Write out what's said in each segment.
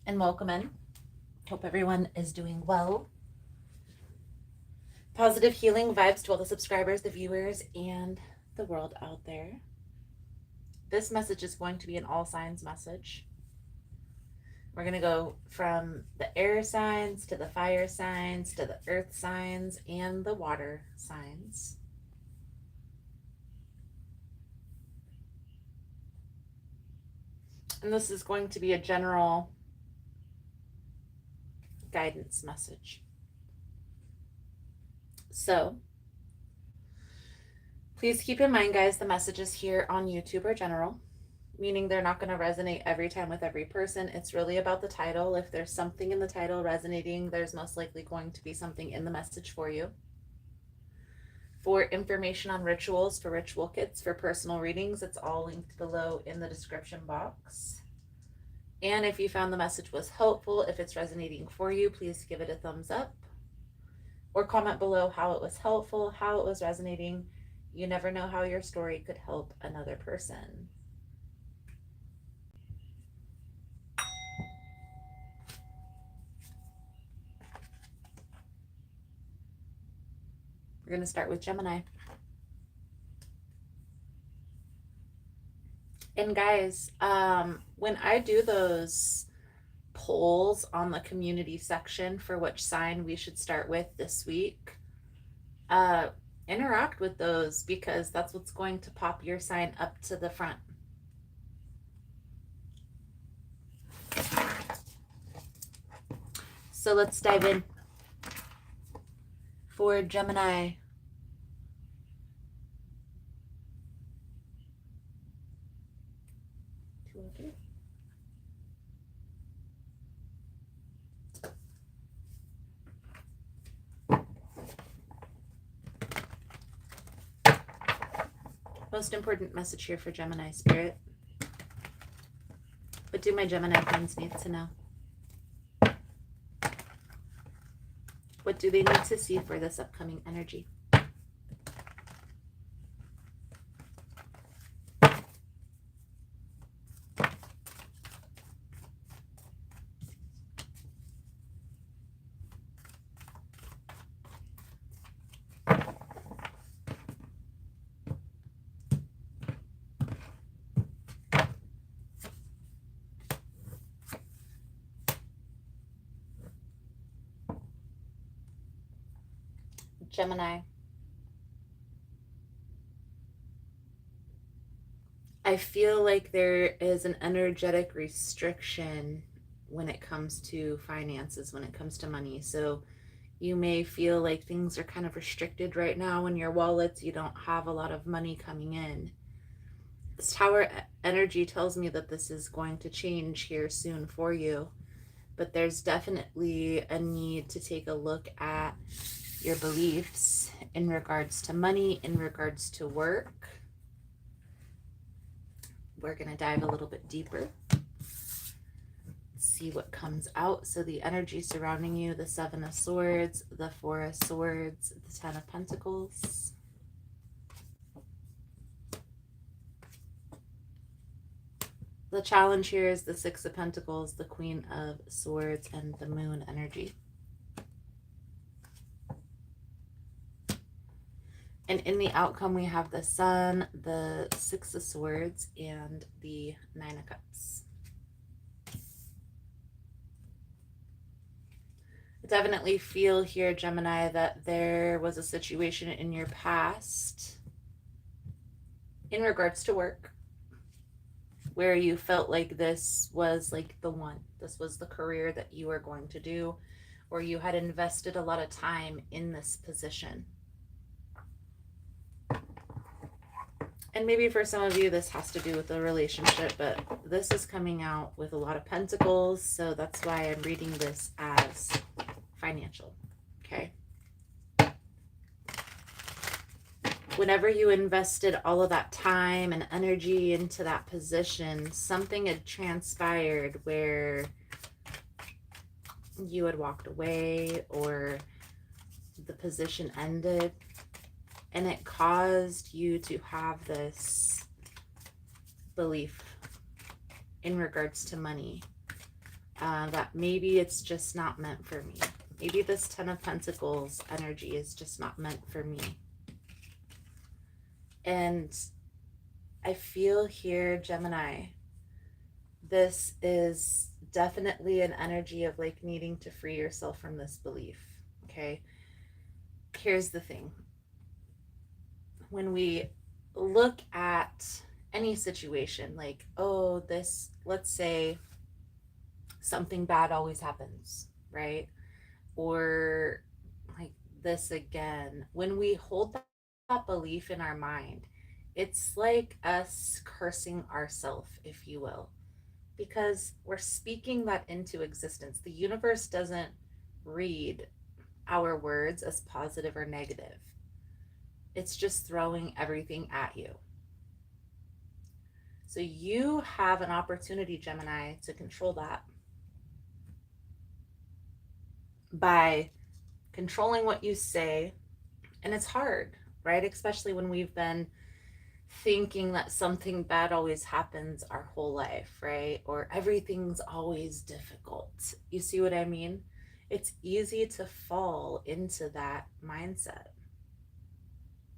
and welcome in. Hope everyone is doing well. Positive healing vibes to all the subscribers, the viewers, and the world out there. This message is going to be an all signs message. We're going to go from the air signs to the fire signs to the earth signs and the water signs. And this is going to be a general guidance message. So, please keep in mind, guys, the messages here on YouTube are general, meaning they're not going to resonate every time with every person. It's really about the title. If there's something in the title resonating, there's most likely going to be something in the message for you. For information on rituals, for ritual kits, for personal readings, it's all linked below in the description box. And if you found the message was helpful, if it's resonating for you, please give it a thumbs up or comment below how it was helpful, how it was resonating. You never know how your story could help another person. We're going to start with Gemini. And guys, when I do those polls on the community section for which sign we should start with this week, interact with those, because that's what's going to pop your sign up to the front. So let's dive in. For Gemini, most important message here for Gemini Spirit. What do my Gemini friends need to know? What do they need to see for this upcoming energy? Gemini, I feel like there is an energetic restriction when it comes to finances, when it comes to money. So you may feel like things are kind of restricted right now in your wallets. You don't have a lot of money coming in. This Tower energy tells me that this is going to change here soon for you. But there's definitely a need to take a look at your beliefs in regards to money, in regards to work. We're going to dive a little bit deeper, see what comes out. So the energy surrounding you, the Seven of Swords, the Four of Swords, the Ten of Pentacles. The challenge here is the Six of Pentacles, the Queen of Swords, and the Moon energy. And in the outcome, we have the Sun, the Six of Swords, and the Nine of Cups. I definitely feel here, Gemini, that there was a situation in your past in regards to work where you felt like this was like the one. This was the career that you were going to do, or you had invested a lot of time in this position. And maybe for some of you, this has to do with a relationship, but this is coming out with a lot of pentacles. So that's why I'm reading this as financial. Okay. Whenever you invested all of that time and energy into that position, something had transpired where you had walked away or the position ended. And it caused you to have this belief in regards to money. that maybe it's just not meant for me. Maybe this Ten of Pentacles energy is just not meant for me. And I feel here, Gemini, this is definitely an energy of like needing to free yourself from this belief. Okay. Here's the thing. When we look at any situation, like, oh, this, let's say something bad always happens, right? Or like this again, when we hold that belief in our mind, it's like us cursing ourselves, if you will, because we're speaking that into existence. The universe doesn't read our words as positive or negative, it's just throwing everything at you. So you have an opportunity, Gemini, to control that by controlling what you say. And it's hard, right? Especially when we've been thinking that something bad always happens our whole life, right? Or everything's always difficult. You see what I mean? It's easy to fall into that mindset.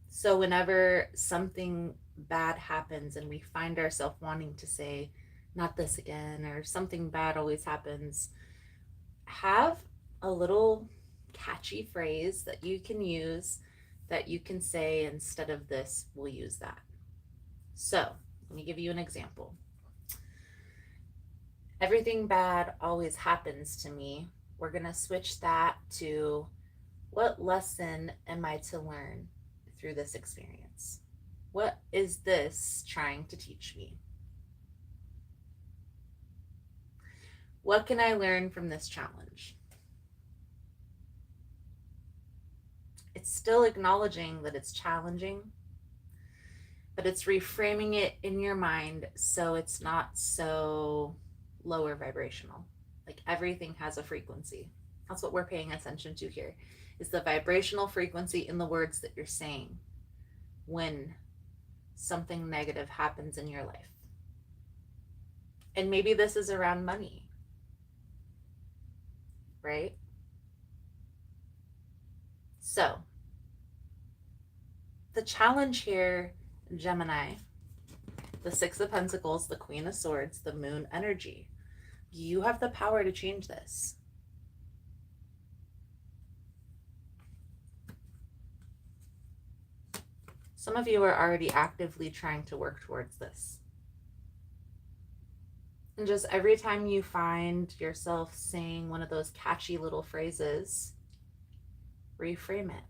So whenever something bad happens and we find ourselves wanting to say, not this again, or something bad always happens, have a little catchy phrase that you can use, that you can say instead of this, we'll use that. So let me give you an example. Everything bad always happens to me. We're going to switch that to, what lesson am I to learn through this experience? What is this trying to teach me? What can I learn from this challenge? It's still acknowledging that it's challenging, but it's reframing it in your mind so it's not so lower vibrational. Like everything has a frequency. That's what we're paying attention to here, is the vibrational frequency in the words that you're saying when something negative happens in your life. And maybe this is around money, right? So the challenge here, Gemini, the Six of Pentacles, the Queen of Swords, the Moon energy, you have the power to change this. Some of you are already actively trying to work towards this. And just every time you find yourself saying one of those catchy little phrases, reframe it.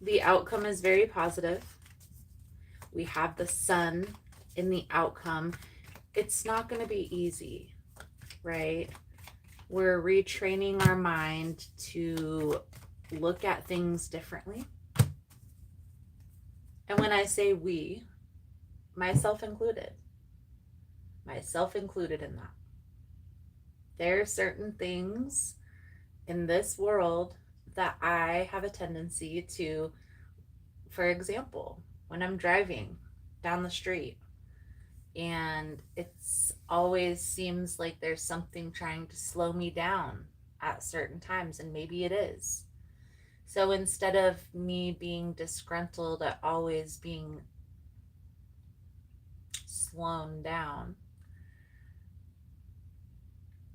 The outcome is very positive. We have the Sun in the outcome. It's not going to be easy, right? We're retraining our mind to look at things differently. And when I say we, myself included in that. There are certain things in this world that I have a tendency to, for example, when I'm driving down the street and it's always seems like there's something trying to slow me down at certain times, and maybe it is. So instead of me being disgruntled at always being slowed down,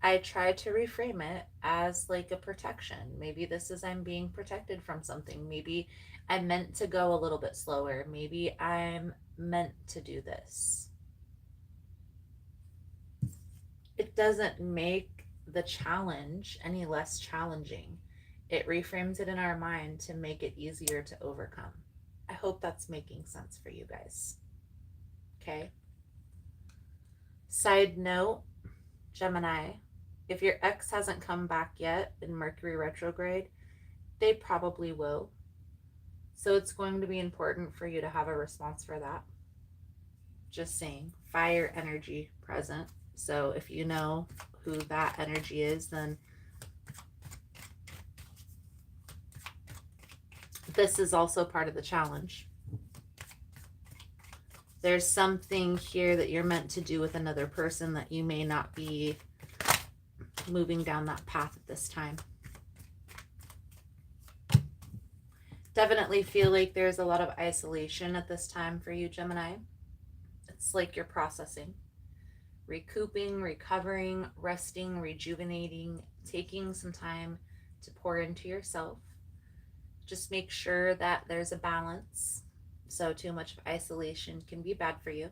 I try to reframe it as like a protection. Maybe this is I'm being protected from something. Maybe I'm meant to go a little bit slower. Maybe I'm meant to do this. It doesn't make the challenge any less challenging. It reframes it in our mind to make it easier to overcome. I hope that's making sense for you guys. Okay. Side note, Gemini, if your ex hasn't come back yet in Mercury retrograde, they probably will. So it's going to be important for you to have a response for that. Just saying, fire energy present. So if you know who that energy is, then this is also part of the challenge. There's something here that you're meant to do with another person that you may not be moving down that path at this time. Definitely feel like there's a lot of isolation at this time for you, Gemini. It's like you're processing, recouping, recovering, resting, rejuvenating, taking some time to pour into yourself. Just make sure that there's a balance. So too much of isolation can be bad for you.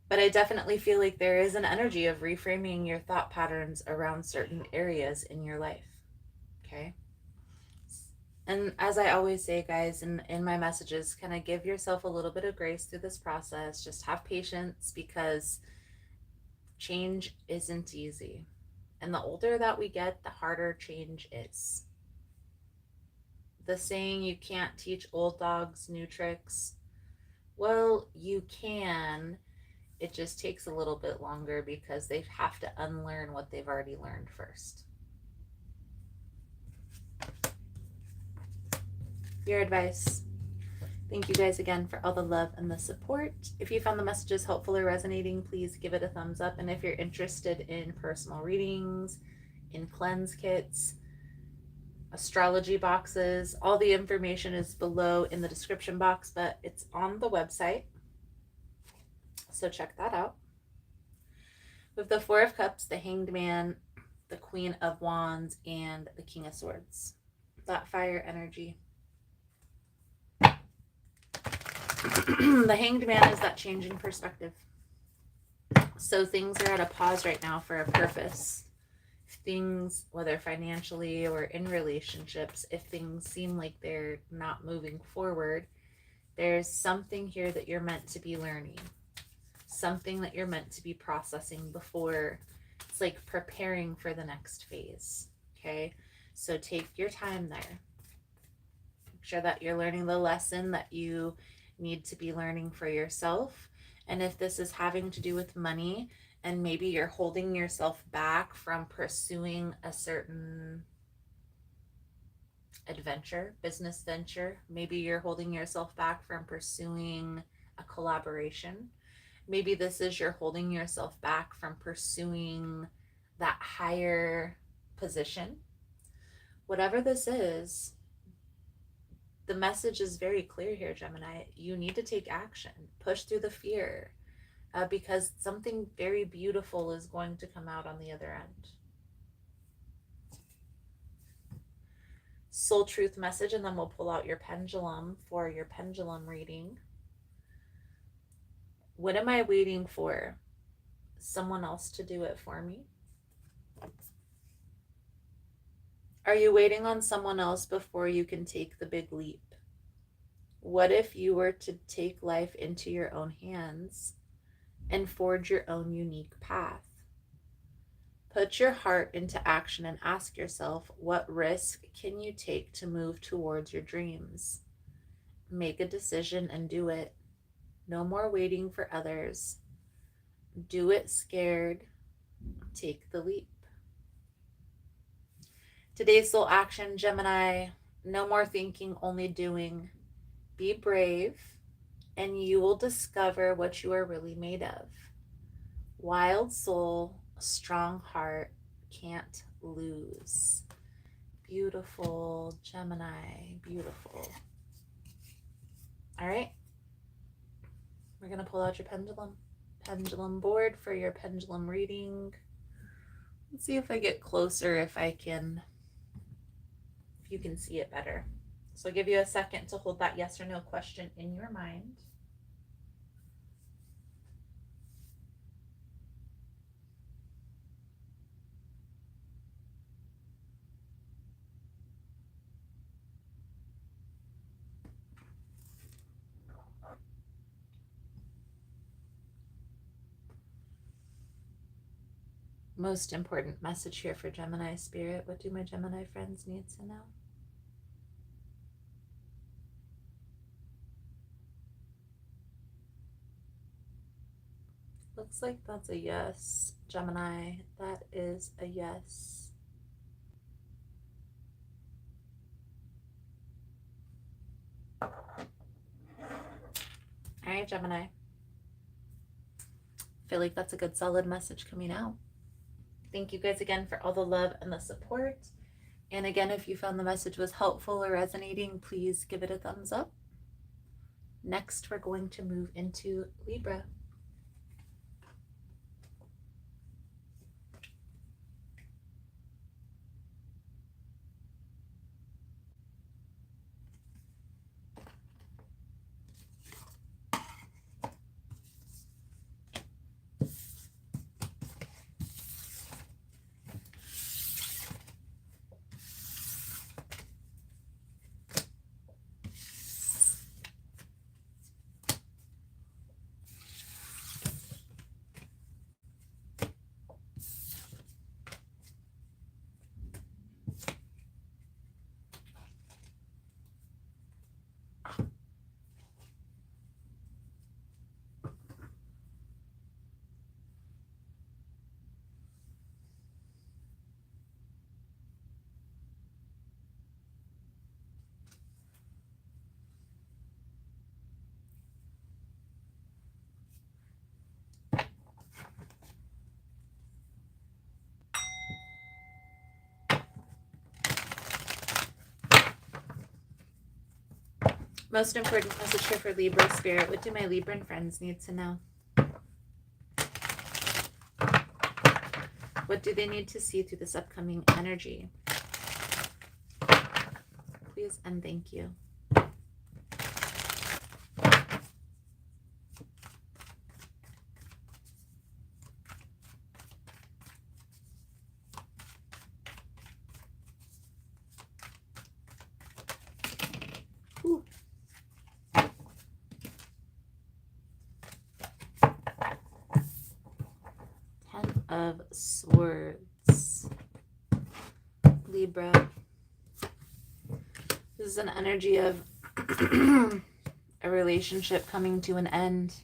But I definitely feel like there is an energy of reframing your thought patterns around certain areas in your life. Okay. And as I always say, guys, in my messages, kind of give yourself a little bit of grace through this process. Just have patience, because change isn't easy. And the older that we get, the harder change is. The saying, you can't teach old dogs new tricks. Well, you can. It just takes a little bit longer because they have to unlearn what they've already learned first. Your advice. Thank you guys again for all the love and the support. If you found the messages helpful or resonating, please give it a thumbs up. And if you're interested in personal readings, in cleanse kits, astrology boxes, all the information is below in the description box, but it's on the website. So check that out. With the Four of Cups, the Hanged Man, the Queen of Wands, and the King of Swords. That fire energy. The Hanged Man is that changing perspective. So things are at a pause right now for a purpose. Things, whether financially or in relationships, if things seem like they're not moving forward, there's something here that you're meant to be learning. Something that you're meant to be processing before. It's like preparing for the next phase. Okay? So take your time there. Make sure that you're learning the lesson that you need to be learning for yourself. And if this is having to do with money, and maybe you're holding yourself back from pursuing a certain adventure, business venture, maybe you're holding yourself back from pursuing a collaboration. Maybe this is you're holding yourself back from pursuing that higher position. Whatever this is, the message is very clear here, Gemini. You need to take action. Push through the fear, because something very beautiful is going to come out on the other end. Soul truth message, and then we'll pull out your pendulum for your pendulum reading. What am I waiting for? Someone else to do it for me? Are you waiting on someone else before you can take the big leap? What if you were to take life into your own hands and forge your own unique path? Put your heart into action and ask yourself, what risk can you take to move towards your dreams? Make a decision and do it. No more waiting for others. Do it scared. Take the leap. Today's soul action, Gemini. No more thinking, only doing. Be brave, and you will discover what you are really made of. Wild soul, strong heart, can't lose. Beautiful, Gemini, beautiful. All right. We're going to pull out your pendulum board for your pendulum reading. Let's see if I get closer, if you can see it better. So I'll give you a second to hold that yes or no question in your mind. Most important message here for Gemini spirit. What do my Gemini friends need to know? Looks like that's a yes, Gemini. That is a yes. Gemini. I feel like that's a good solid message coming out. Thank you guys again for all the love and the support. And again, if you found the message was helpful or resonating, please give it a thumbs up. Next, we're going to move into Libra. Most important message here for Libra Spirit. What do my Libran friends need to know? What do they need to see through this upcoming energy? Please and thank you. Ooh. Ten of Swords. Libra. This is an energy of a relationship coming to an end.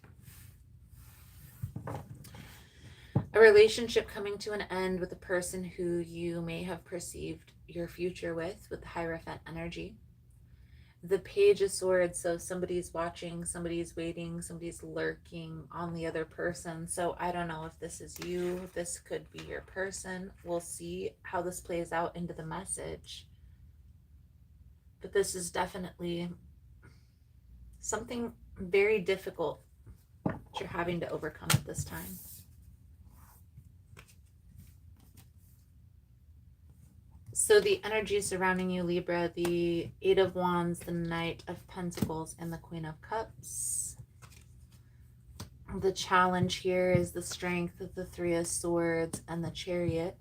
A relationship coming to an end with a person who you may have perceived your future with the Hierophant energy. The Page of Swords, so somebody's watching, somebody's waiting, somebody's lurking on the other person. So I don't know if this is you, this could be your person. We'll see how this plays out into the message. But this is definitely something very difficult that you're having to overcome at this time. So the energy surrounding you, Libra, the Eight of Wands, the Knight of Pentacles, and the Queen of Cups. The challenge here is the Strength of the Three of Swords and the Chariot.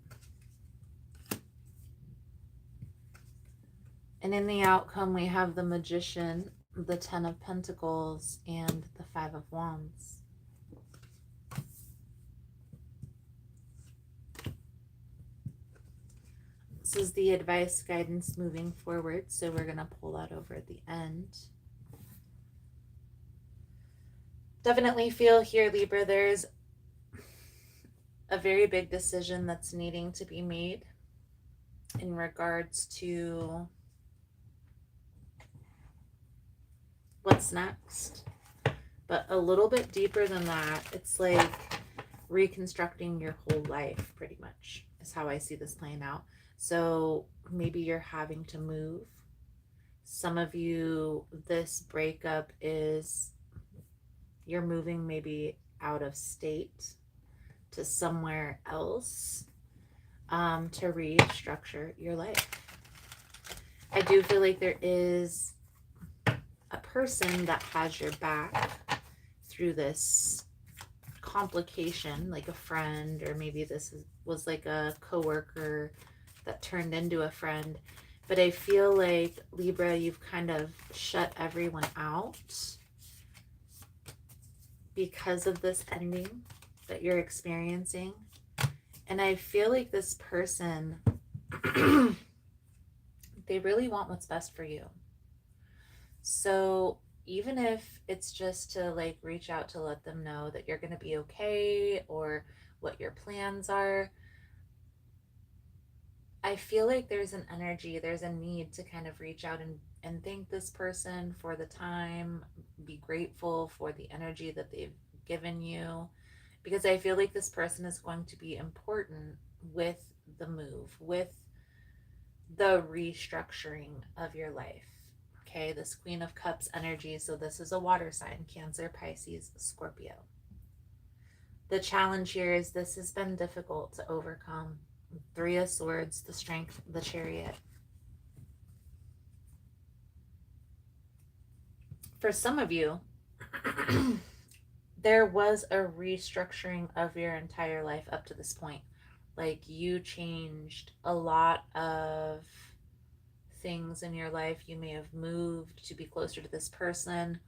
And in the outcome, we have the Magician, the Ten of Pentacles, and the Five of Wands. This is the advice, guidance moving forward. So we're going to pull that over at the end. Definitely feel here, Libra, there's a very big decision that's needing to be made in regards to what's next. But a little bit deeper than that, it's like reconstructing your whole life, pretty much, is how I see this playing out. So maybe you're having to move. Some of you, this breakup is you're moving maybe out of state to somewhere else to restructure your life. I do feel like there is a person that has your back through this complication, like a friend, or maybe was like a coworker that turned into a friend. But I feel like, Libra, you've kind of shut everyone out because of this ending that you're experiencing. And I feel like this person, they really want what's best for you. So even if it's just to like reach out to let them know that you're going to be okay or what your plans are, I feel like there's an energy, there's a need to kind of reach out and thank this person for the time, be grateful for the energy that they've given you, because I feel like this person is going to be important with the move, with the restructuring of your life. Okay, this Queen of Cups energy. So, this is a water sign: Cancer, Pisces, Scorpio. The challenge here is this has been difficult to overcome. Three of Swords, the Strength, the Chariot. For some of you, there was a restructuring of your entire life up to this point. Like, you changed a lot of things in your life. You may have moved to be closer to this person.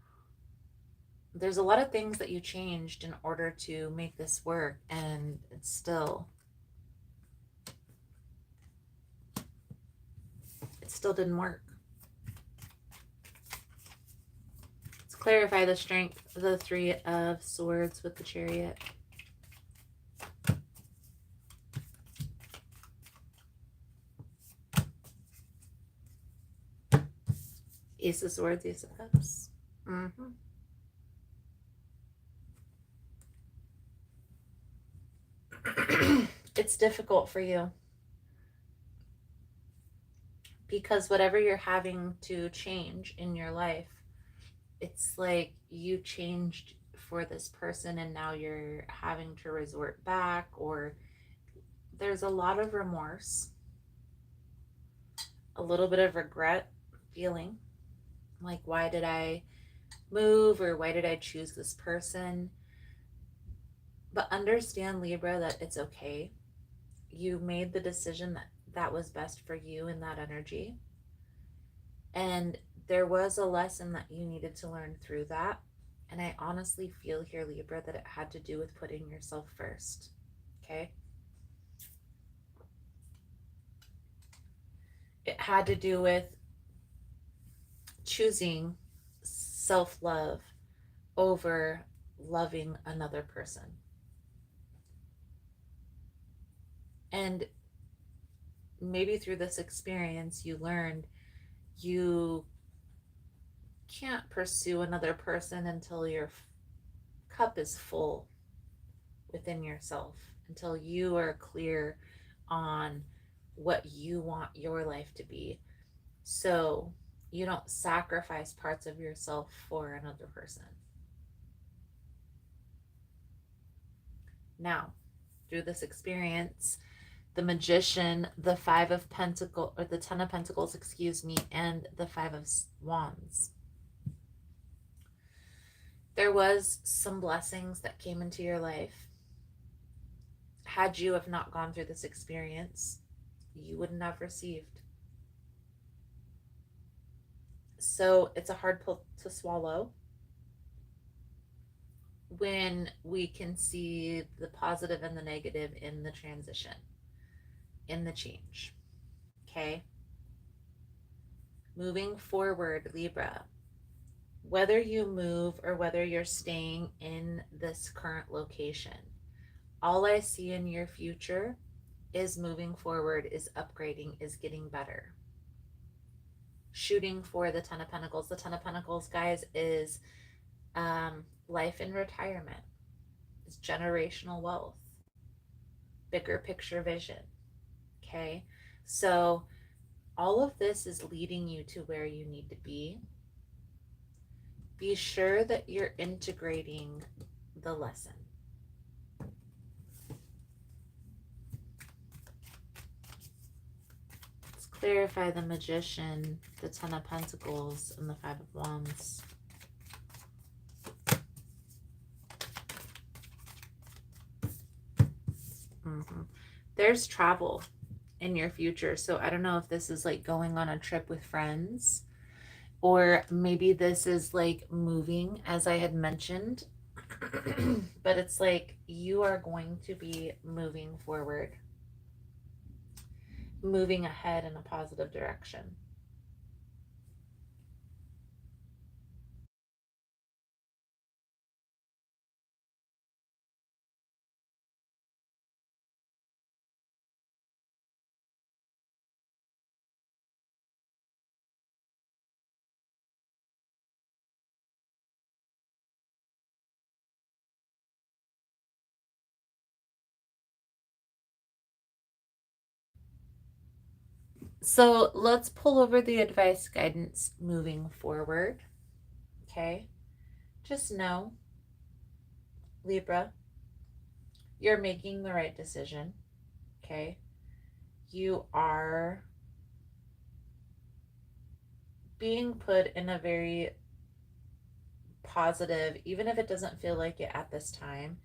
There's a lot of things that you changed in order to make this work, and it still didn't work. Let's clarify the Strength, the Three of Swords with the Chariot. Ace of Swords, Ace of Cups. It's difficult for you because whatever you're having to change in your life, it's like you changed for this person and now you're having to resort back, or there's a lot of remorse, a little bit of regret feeling like, why did I move, or why did I choose this person? But understand, Libra, that it's okay. You made the decision that was best for you in that energy. And there was a lesson that you needed to learn through that. And I honestly feel here, Libra, that it had to do with putting yourself first. Okay? It had to do with choosing self-love over loving another person. And maybe through this experience, you learned you can't pursue another person until your cup is full within yourself, until you are clear on what you want your life to be. So you don't sacrifice parts of yourself for another person. Now, through this experience, the Magician, the Five of Pentacles, or the Ten of Pentacles, excuse me, and the Five of Wands. There was some blessings that came into your life. Had you have not gone through this experience, you wouldn't have received. So it's a hard pill to swallow when we can see the positive and the negative in the transition, in the change. Okay? Moving forward, Libra, whether you move or whether you're staying in this current location, all I see in your future is moving forward, is upgrading, is getting better. Shooting for the Ten of Pentacles. The Ten of Pentacles, guys, is life in retirement. It's generational wealth. Bigger picture vision. Okay? So all of this is leading you to where you need to be. Be sure that you're integrating the lesson. Let's clarify the Magician, the Ten of Pentacles, and the Five of Wands. There's travel in your future. So I don't know if this is like going on a trip with friends, or maybe this is like moving, as I had mentioned. But it's like you are going to be moving forward, moving ahead in a positive direction. So let's pull over the advice guidance moving forward. Okay. Just know, Libra, you're making the right decision. Okay. You are being put in a very positive, even if it doesn't feel like it at this time,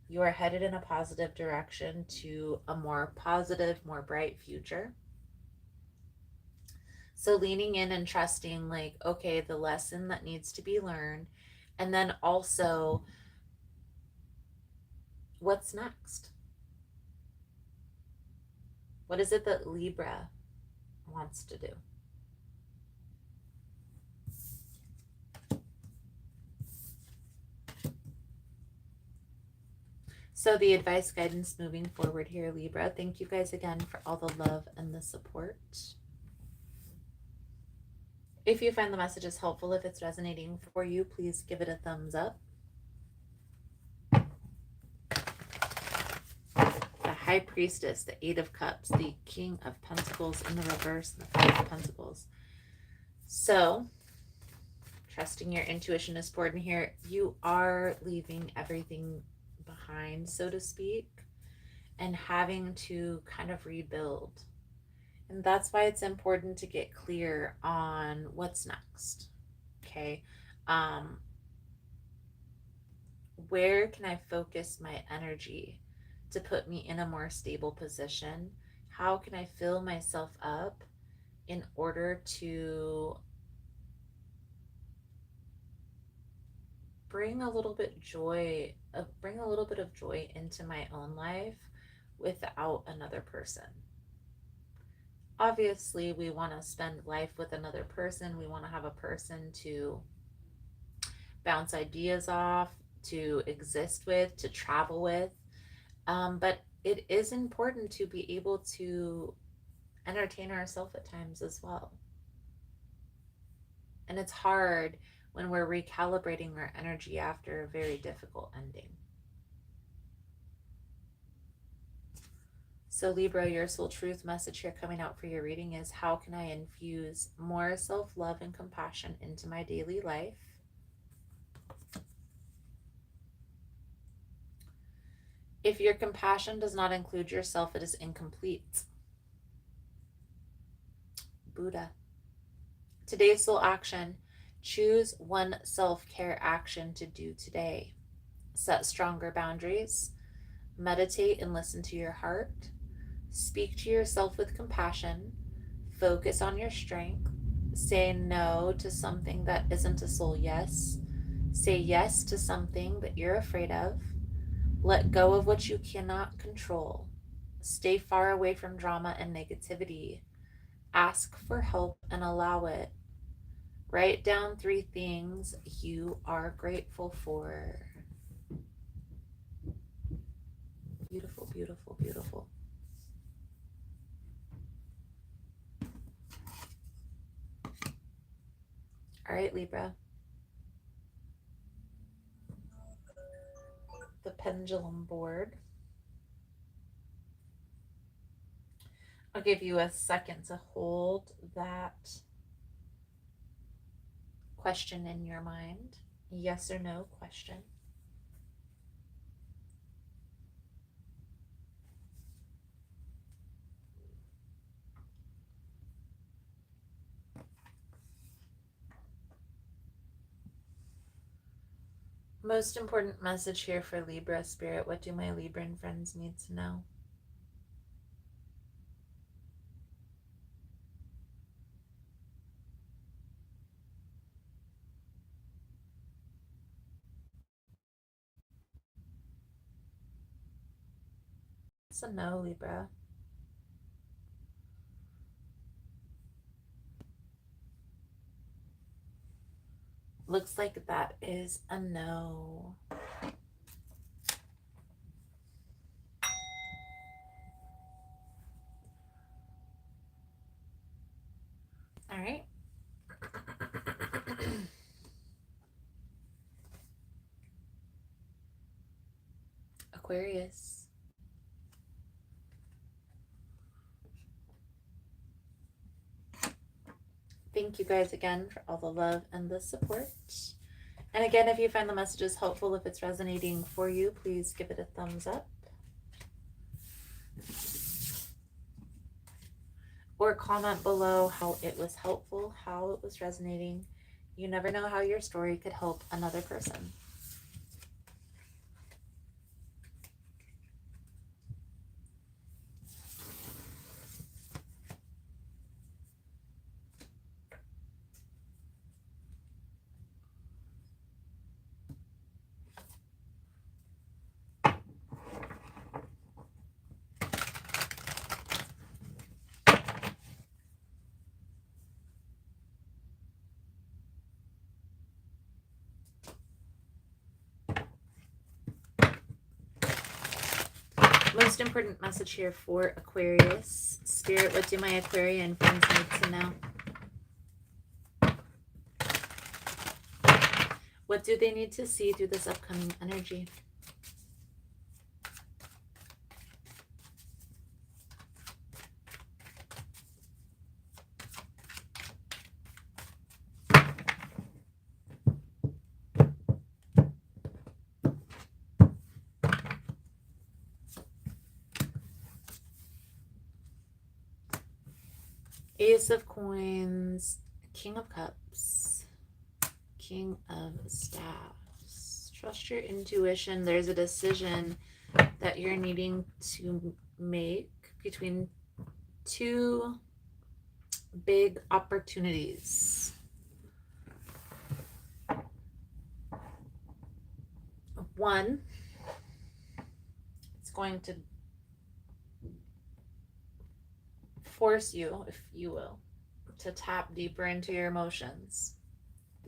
you are headed in a positive direction to a more positive, more bright future. So leaning in and trusting, like, okay, the lesson that needs to be learned. And then also, what's next? What is it that Libra wants to do? So the advice guidance moving forward here, Libra. Thank you guys again for all the love and the support. If you find the messages helpful, if it's resonating for you, please give it a thumbs up. The High Priestess, the Eight of Cups, the King of Pentacles in the reverse, and the Five of Pentacles. So, trusting your intuition is important here. You are leaving everything behind, so to speak, and having to kind of rebuild. And that's why it's important to get clear on what's next. Okay. Where can I focus my energy to put me in a more stable position? How can I fill myself up in order to bring a little bit bring a little bit of joy into my own life without another person? Obviously, we want to spend life with another person. We want to have a person to bounce ideas off, to exist with, to travel with. But it is important to be able to entertain ourselves at times as well. And it's hard when we're recalibrating our energy after a very difficult ending. So, Libra, your soul truth message here coming out for your reading is: how can I infuse more self love and compassion into my daily life? If your compassion does not include yourself, it is incomplete. Buddha. Today's soul action: choose one self care action to do today. Set stronger boundaries. Meditate and listen to your heart. Speak to yourself with compassion. Focus on your strength. Say no to something that isn't a soul yes. Say yes to something that you're afraid of. Let go of what you cannot control. Stay far away from drama and negativity. Ask for help and allow it. Write down 3 things you are grateful for. Beautiful, beautiful, beautiful. All right, Libra. The pendulum board. I'll give you a second to hold that question in your mind. Yes or no question. Most important message here for Libra Spirit. What do my Libran friends need to know? It's a no, Libra. Looks like that is a no. All right. Aquarius. Thank you guys again for all the love and the support. And again, if you find the messages helpful, if it's resonating for you, please give it a thumbs up. Or comment below how it was helpful, how it was resonating. You never know how your story could help another person. Most important message here for Aquarius. Spirit, what do my Aquarian friends need to know? What do they need to see through this upcoming energy? Ace of Coins, King of Cups, King of Staffs. Trust your intuition. There's a decision that you're needing to make between two big opportunities. One, it's going to force you, if you will, to tap deeper into your emotions.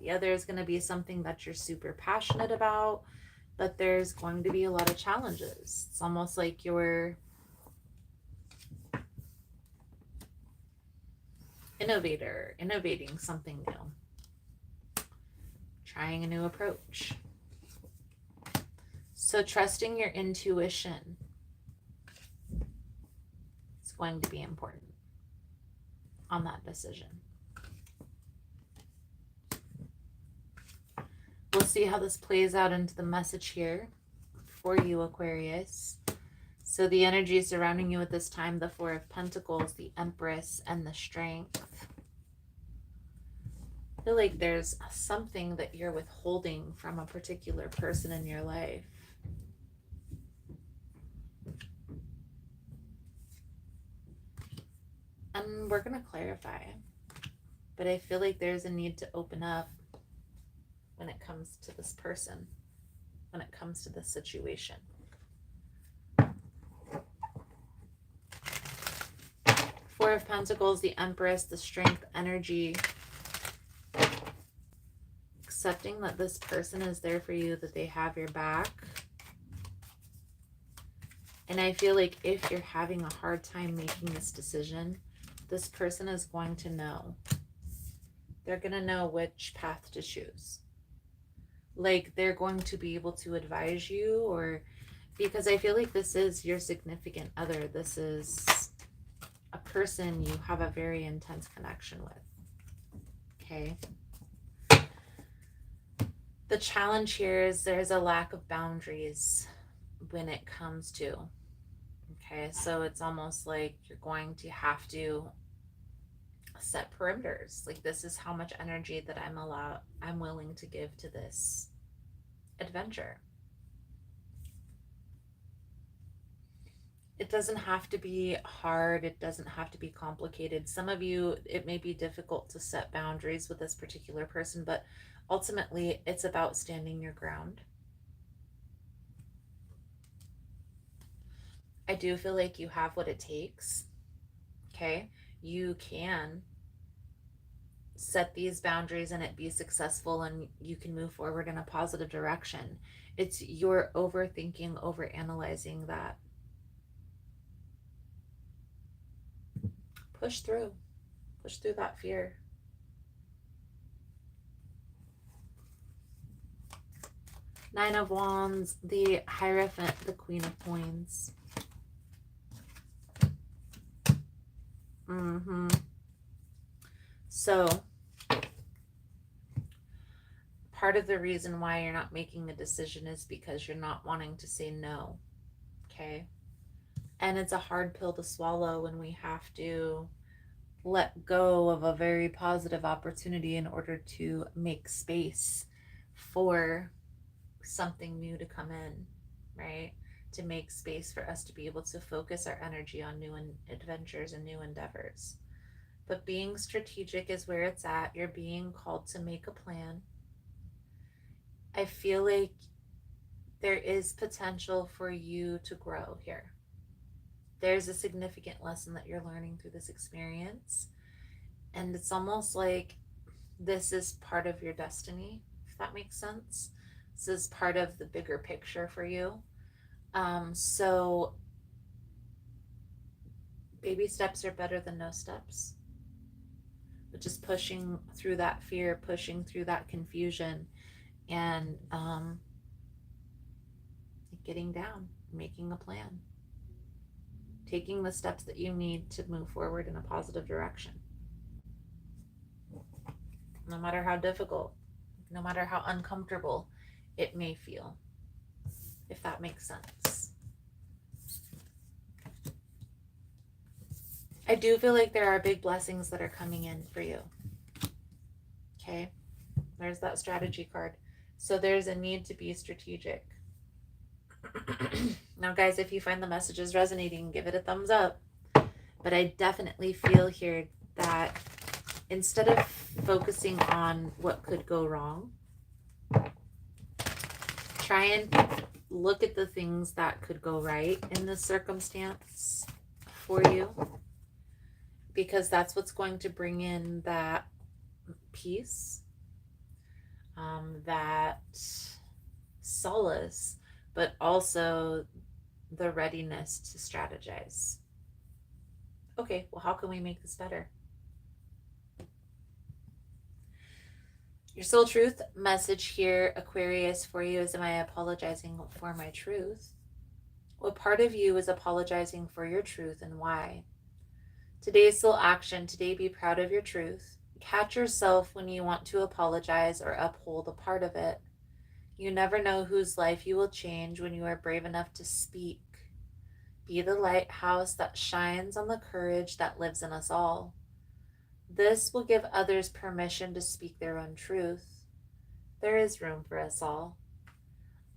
The other is going to be something that you're super passionate about, but there's going to be a lot of challenges. It's almost like you're innovating something new, trying a new approach. So trusting your intuition is going to be important on that decision. We'll see how this plays out into the message here for you, Aquarius. So the energy surrounding you at this time, the Four of Pentacles, the Empress, and the Strength. I feel like there's something that you're withholding from a particular person in your life. And we're going to clarify. But I feel like there's a need to open up when it comes to this person, when it comes to this situation. Four of Pentacles, the Empress, the Strength energy. Accepting that this person is there for you, that they have your back. And I feel like if you're having a hard time making this decision, this person is going to know. They're going to know which path to choose. Like they're going to be able to advise you, or because I feel like this is your significant other. This is a person you have a very intense connection with. Okay. The challenge here is there's a lack of boundaries when it comes to, okay, so it's almost like you're going to have to set perimeters. Like this is how much energy that I'm willing to give to this adventure. It doesn't have to be hard. It doesn't have to be complicated. Some of you, it may be difficult to set boundaries with this particular person, but ultimately it's about standing your ground. I do feel like you have what it takes. Okay. You can set these boundaries and it be successful, and you can move forward in a positive direction. It's your overthinking, overanalyzing that. Push through that fear. Nine of Wands, the Hierophant, the Queen of Coins. So part of the reason why you're not making a decision is because you're not wanting to say no. Okay. And it's a hard pill to swallow when we have to let go of a very positive opportunity in order to make space for something new to come in, right? To make space for us to be able to focus our energy on new adventures and new endeavors. But being strategic is where it's at. You're being called to make a plan. I feel like there is potential for you to grow here. There's a significant lesson that you're learning through this experience. And it's almost like this is part of your destiny, if that makes sense. This is part of the bigger picture for you. So baby steps are better than no steps. But just pushing through that fear, pushing through that confusion, and getting down, making a plan, taking the steps that you need to move forward in a positive direction. No matter how difficult, no matter how uncomfortable it may feel, if that makes sense. I do feel like there are big blessings that are coming in for you. Okay, there's that strategy card. So there's a need to be strategic. Now, guys, if you find the messages resonating, give it a thumbs up. But I definitely feel here that instead of focusing on what could go wrong, try and look at the things that could go right in this circumstance for you, because that's what's going to bring in that peace, that solace, but also the readiness to strategize. Okay, well, how can we make this better? Your soul truth message here, Aquarius, for you is, am I apologizing for my truth? What part of you is apologizing for your truth and why? Today's soul action. Today, be proud of your truth. Catch yourself when you want to apologize or uphold a part of it. You never know whose life you will change when you are brave enough to speak. Be the lighthouse that shines on the courage that lives in us all. This will give others permission to speak their own truth. There is room for us all.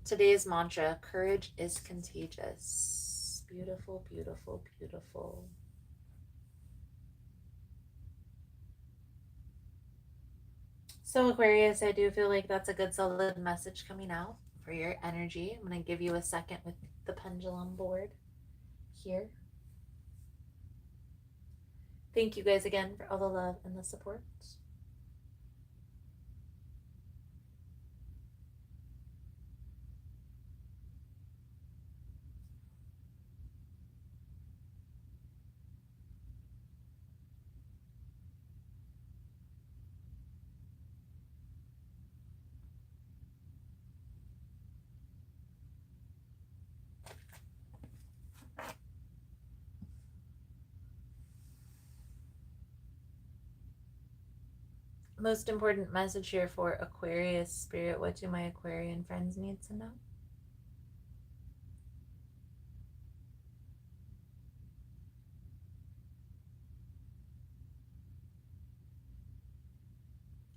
Today's mantra, courage is contagious. Beautiful, beautiful, beautiful. So Aquarius, I do feel like that's a good solid message coming out for your energy. I'm going to give you a second with the pendulum board here. Thank you guys again for all the love and the support. Most important message here for Aquarius Spirit. What do my Aquarian friends need to know?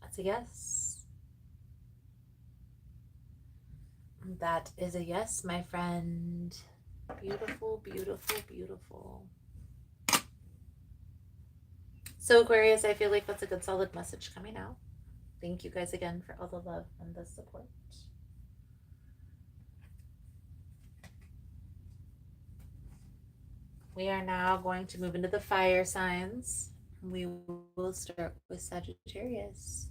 That's a yes. That is a yes, my friend. Beautiful, beautiful, beautiful. So Aquarius, I feel like that's a good solid message coming out. Thank you guys again for all the love and the support. We are now going to move into the fire signs. We will start with Sagittarius.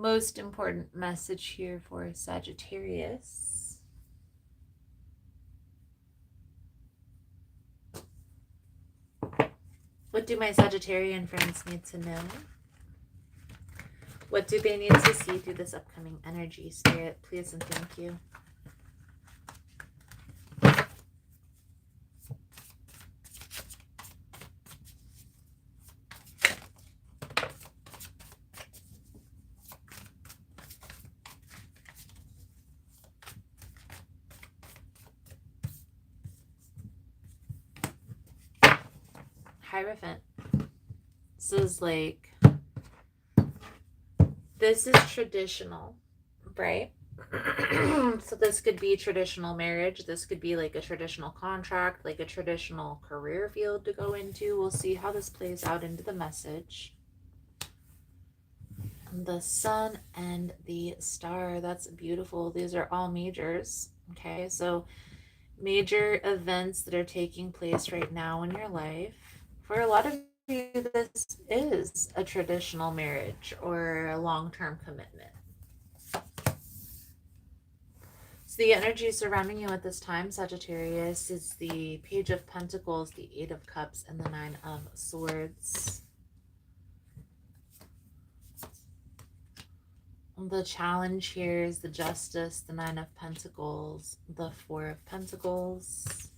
most important message here for Sagittarius. What do my Sagittarian friends need to know? What do they need to see through this upcoming energy? Spirit, please and thank you. Hierophant. This is traditional, right? So this could be traditional marriage. This could be like a traditional contract, like a traditional career field to go into. We'll see how this plays out into the message. The sun and the star, that's beautiful. These are all majors. Okay, so major events that are taking place right now in your life. For a lot of you, this is a traditional marriage or a long-term commitment. So the energy surrounding you at this time, Sagittarius, is the Page of Pentacles, the Eight of Cups, and the Nine of Swords. The challenge here is the Justice, the Nine of Pentacles, the Four of Pentacles,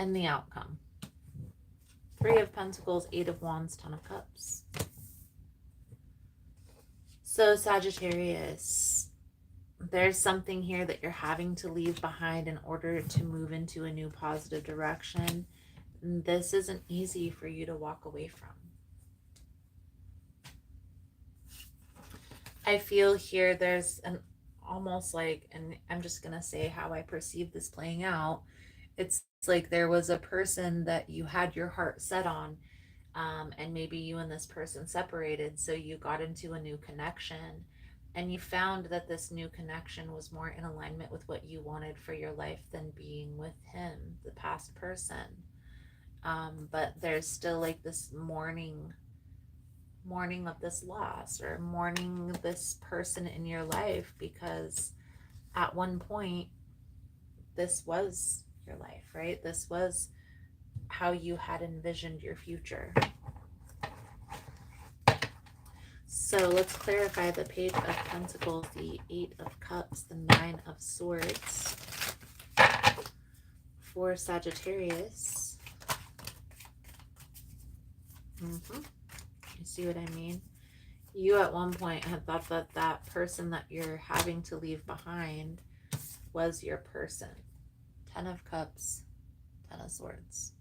and the outcome. Three of Pentacles, Eight of Wands, Ten of Cups. So Sagittarius, there's something here that you're having to leave behind in order to move into a new positive direction. This isn't easy for you to walk away from. I feel here there's an almost like, and I'm just going to say how I perceive this playing out. It's like there was a person that you had your heart set on, and maybe you and this person separated, so you got into a new connection, and you found that this new connection was more in alignment with what you wanted for your life than being with him, the past person. But there's still like this mourning of this loss, or mourning this person in your life, because at one point this was your life, right? This was how you had envisioned your future. So let's clarify the Page of Pentacles, the Eight of Cups, the Nine of Swords for Sagittarius. You see what I mean? You at one point had thought that that person that you're having to leave behind was your person. Ten of Cups, Ten of Swords.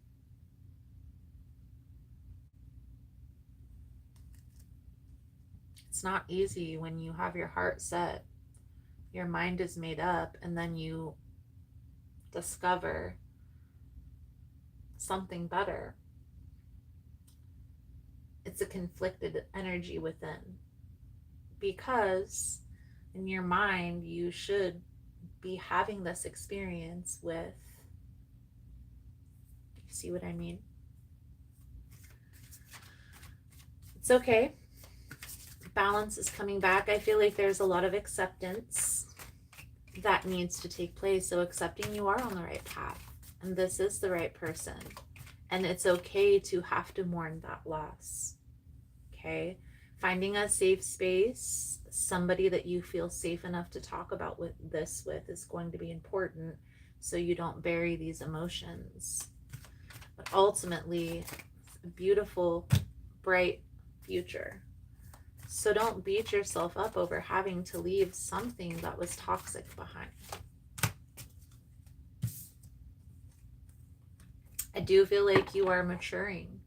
It's not easy when you have your heart set, your mind is made up, and then you discover something better. It's a conflicted energy within, because in your mind you should be having this experience with, you see what I mean? It's okay. Balance is coming back. I feel like there's a lot of acceptance that needs to take place. So accepting you are on the right path, and this is the right person, and it's okay to have to mourn that loss. Okay, finding a safe space, somebody that you feel safe enough to talk about this with is going to be important, so you don't bury these emotions. But ultimately, a beautiful, bright future. So don't beat yourself up over having to leave something that was toxic behind. I do feel like you are maturing.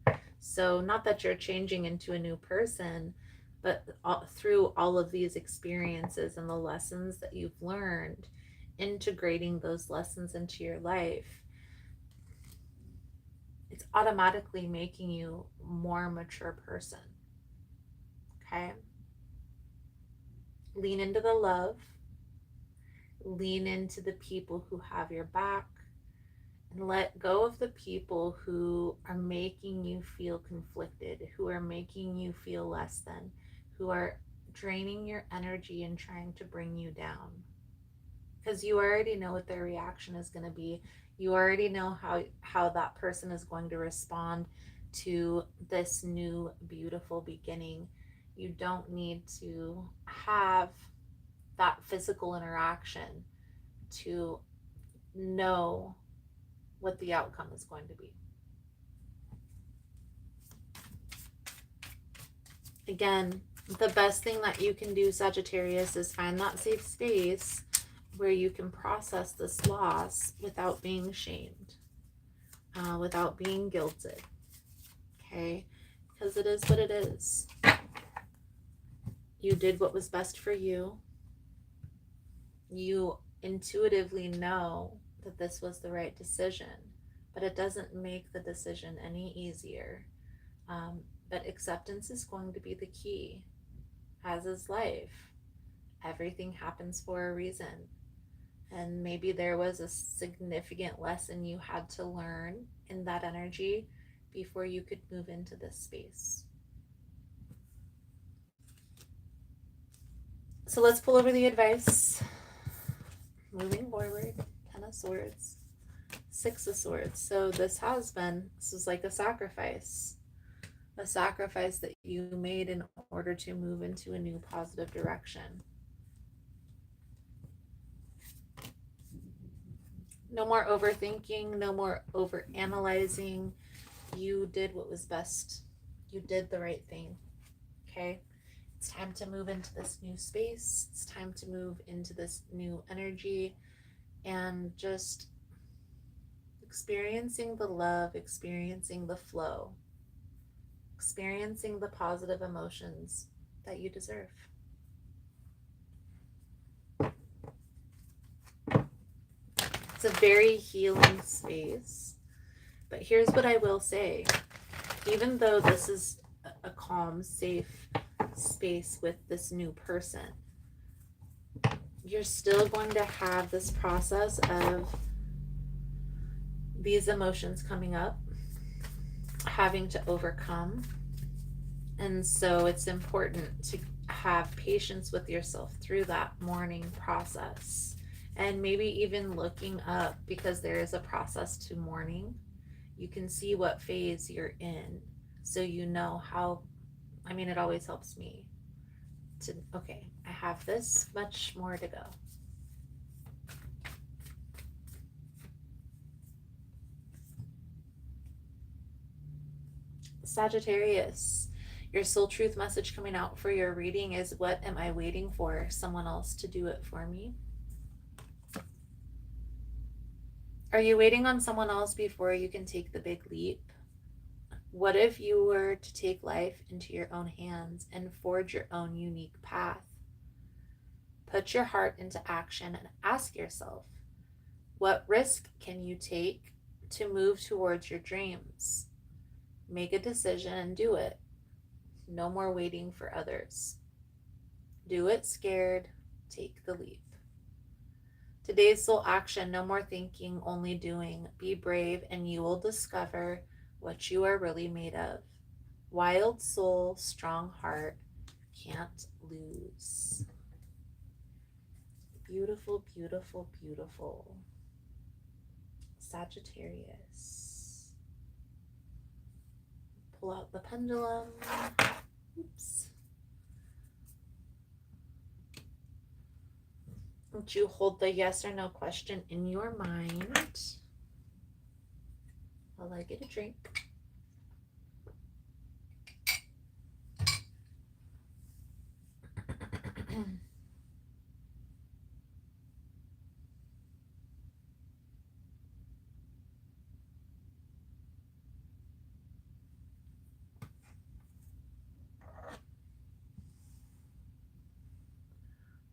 So not that you're changing into a new person, but through all of these experiences and the lessons that you've learned, integrating those lessons into your life, it's automatically making you a more mature person. Okay? Lean into the love. Lean into the people who have your back. And let go of the people who are making you feel conflicted, who are making you feel less than, who are draining your energy and trying to bring you down. Because you already know what their reaction is going to be. You already know how that person is going to respond to this new beautiful beginning. You don't need to have that physical interaction to know what the outcome is going to be. Again, the best thing that you can do, Sagittarius, is find that safe space where you can process this loss without being shamed, without being guilted. Okay? Because it is what it is. You did what was best for you. You intuitively know that this was the right decision, but it doesn't make the decision any easier. But acceptance is going to be the key, as is life. Everything happens for a reason. And maybe there was a significant lesson you had to learn in that energy before you could move into this space. So let's pull over the advice. Moving forward, 10 of Swords, 6 of Swords. So this is like a sacrifice that you made in order to move into a new positive direction. No more overthinking, no more overanalyzing. You did what was best. You did the right thing. Okay? It's time to move into this new space. It's time to move into this new energy and just experiencing the love, experiencing the flow, experiencing the positive emotions that you deserve. It's a very healing space. But here's what I will say. Even though this is a calm, safe space with this new person, you're still going to have this process of these emotions coming up, having to overcome. And so it's important to have patience with yourself through that mourning process. And maybe even looking up, because there is a process to mourning. You can see what phase you're in, so you know how. It always helps me to, okay, I have this much more to go. Sagittarius, your soul truth message coming out for your reading is, what am I waiting for? Someone else to do it for me? Are you waiting on someone else before you can take the big leap? What if you were to take life into your own hands and forge your own unique path? Put your heart into action and ask yourself, what risk can you take to move towards your dreams? Make a decision and do it. No more waiting for others. Do it scared. Take the leap. Today's soul action, no more thinking, only doing. Be brave and you will discover what you are really made of. Wild soul, strong heart, can't lose. Beautiful, beautiful, beautiful. Sagittarius. Pull out the pendulum. Oops. Would you hold the yes or no question in your mind while I get a drink?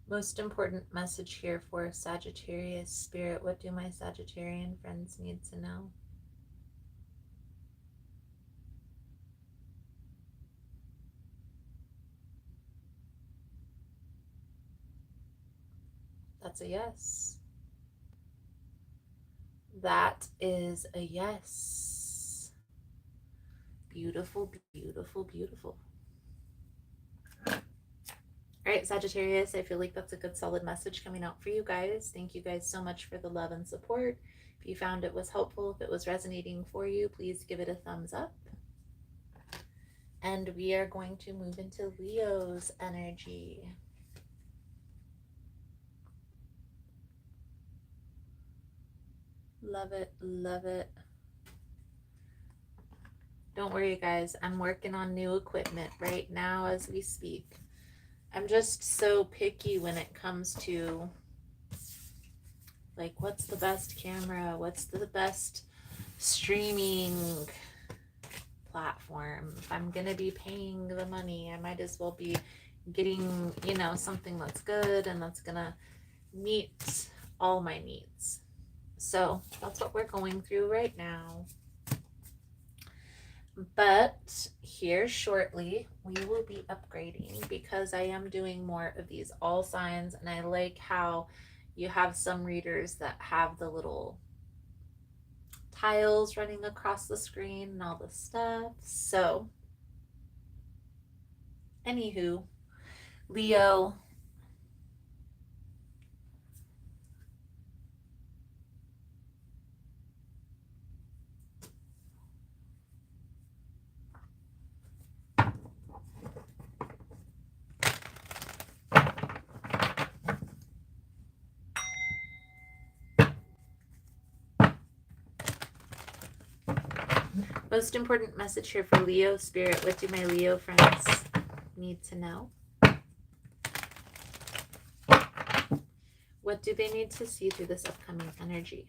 Most important message here for Sagittarius spirit. What do my Sagittarian friends need to know? That's a yes. that is a yes. Beautiful, beautiful, beautiful. All right, Sagittarius, I feel like that's a good solid message coming out for you guys. Thank you guys so much for the love and support. If you found it was helpful, if it was resonating for you, please give it a thumbs up. And we are going to move into Leo's energy. Love it, love it. Don't worry, guys. I'm working on new equipment right now as we speak. I'm just so picky when it comes to, like, what's the best camera? What's the best streaming platform? If I'm going to be paying the money, I might as well be getting, you know, something that's good and that's going to meet all my needs. So that's what we're going through right now. But here shortly, we will be upgrading because I am doing more of these all signs. And I like how you have some readers that have the little tiles running across the screen and all this stuff. So, anywho, Leo, most important message here for Leo Spirit. What do my Leo friends need to know? What do they need to see through this upcoming energy?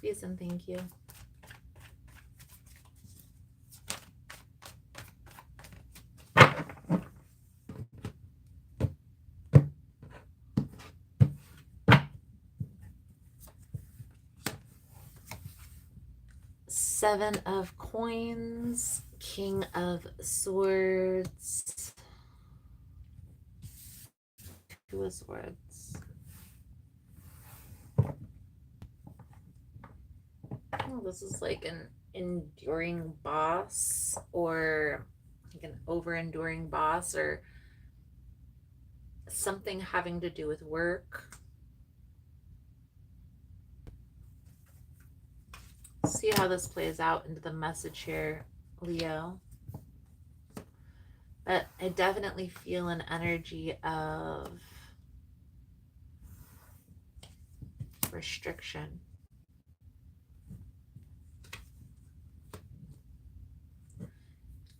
Please and thank you. Seven of Coins, King of Swords, Two of Swords. Oh, this is like an enduring boss, or like an over-enduring boss, or something having to do with work. See how this plays out into the message here, Leo. But I definitely feel an energy of restriction.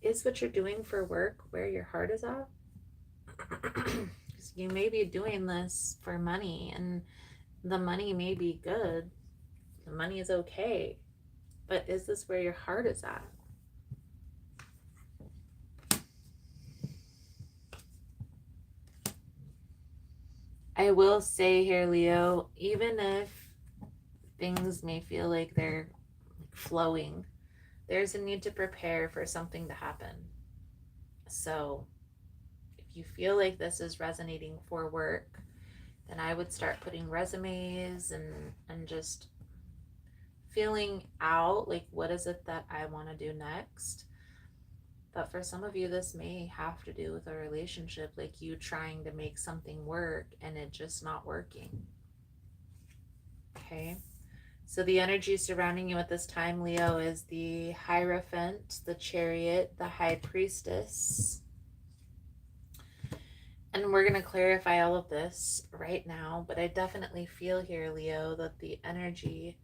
Is what you're doing for work where your heart is at? You may be doing this for money, and the money may be good. The money is okay. But is this where your heart is at? I will say here, Leo, even if things may feel like they're flowing, there's a need to prepare for something to happen. So if you feel like this is resonating for work, then I would start putting resumes and just feeling out, like, what is it that I want to do next? But for some of you, this may have to do with a relationship, like you trying to make something work and it just not working. Okay. So the energy surrounding you at this time, Leo, is the Hierophant, the Chariot, the High Priestess. And we're going to clarify all of this right now, but I definitely feel here, Leo, that the energy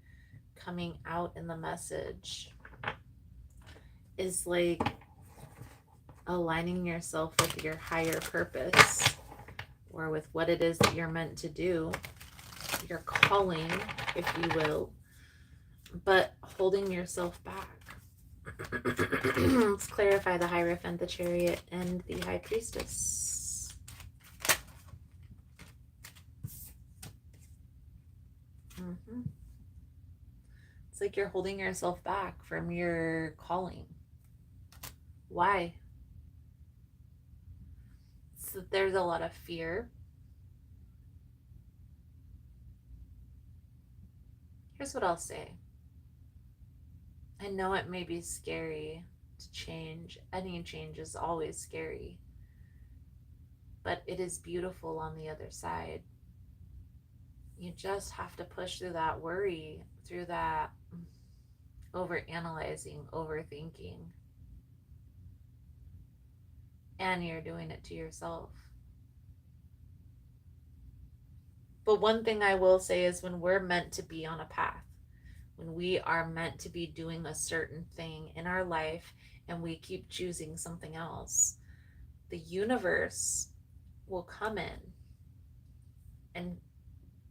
coming out in the message is like aligning yourself with your higher purpose, or with what it is that you're meant to do, your calling, if you will, but holding yourself back. Let's clarify the Hierophant, the Chariot, and the High Priestess. It's like you're holding yourself back from your calling. Why? So there's a lot of fear. Here's what I'll say. I know it may be scary to change. Any change is always scary, but it is beautiful on the other side. You just have to push through that worry, through that over analyzing, overthinking, and you're doing it to yourself. But one thing I will say is when we're meant to be on a path, when we are meant to be doing a certain thing in our life and we keep choosing something else, the universe will come in and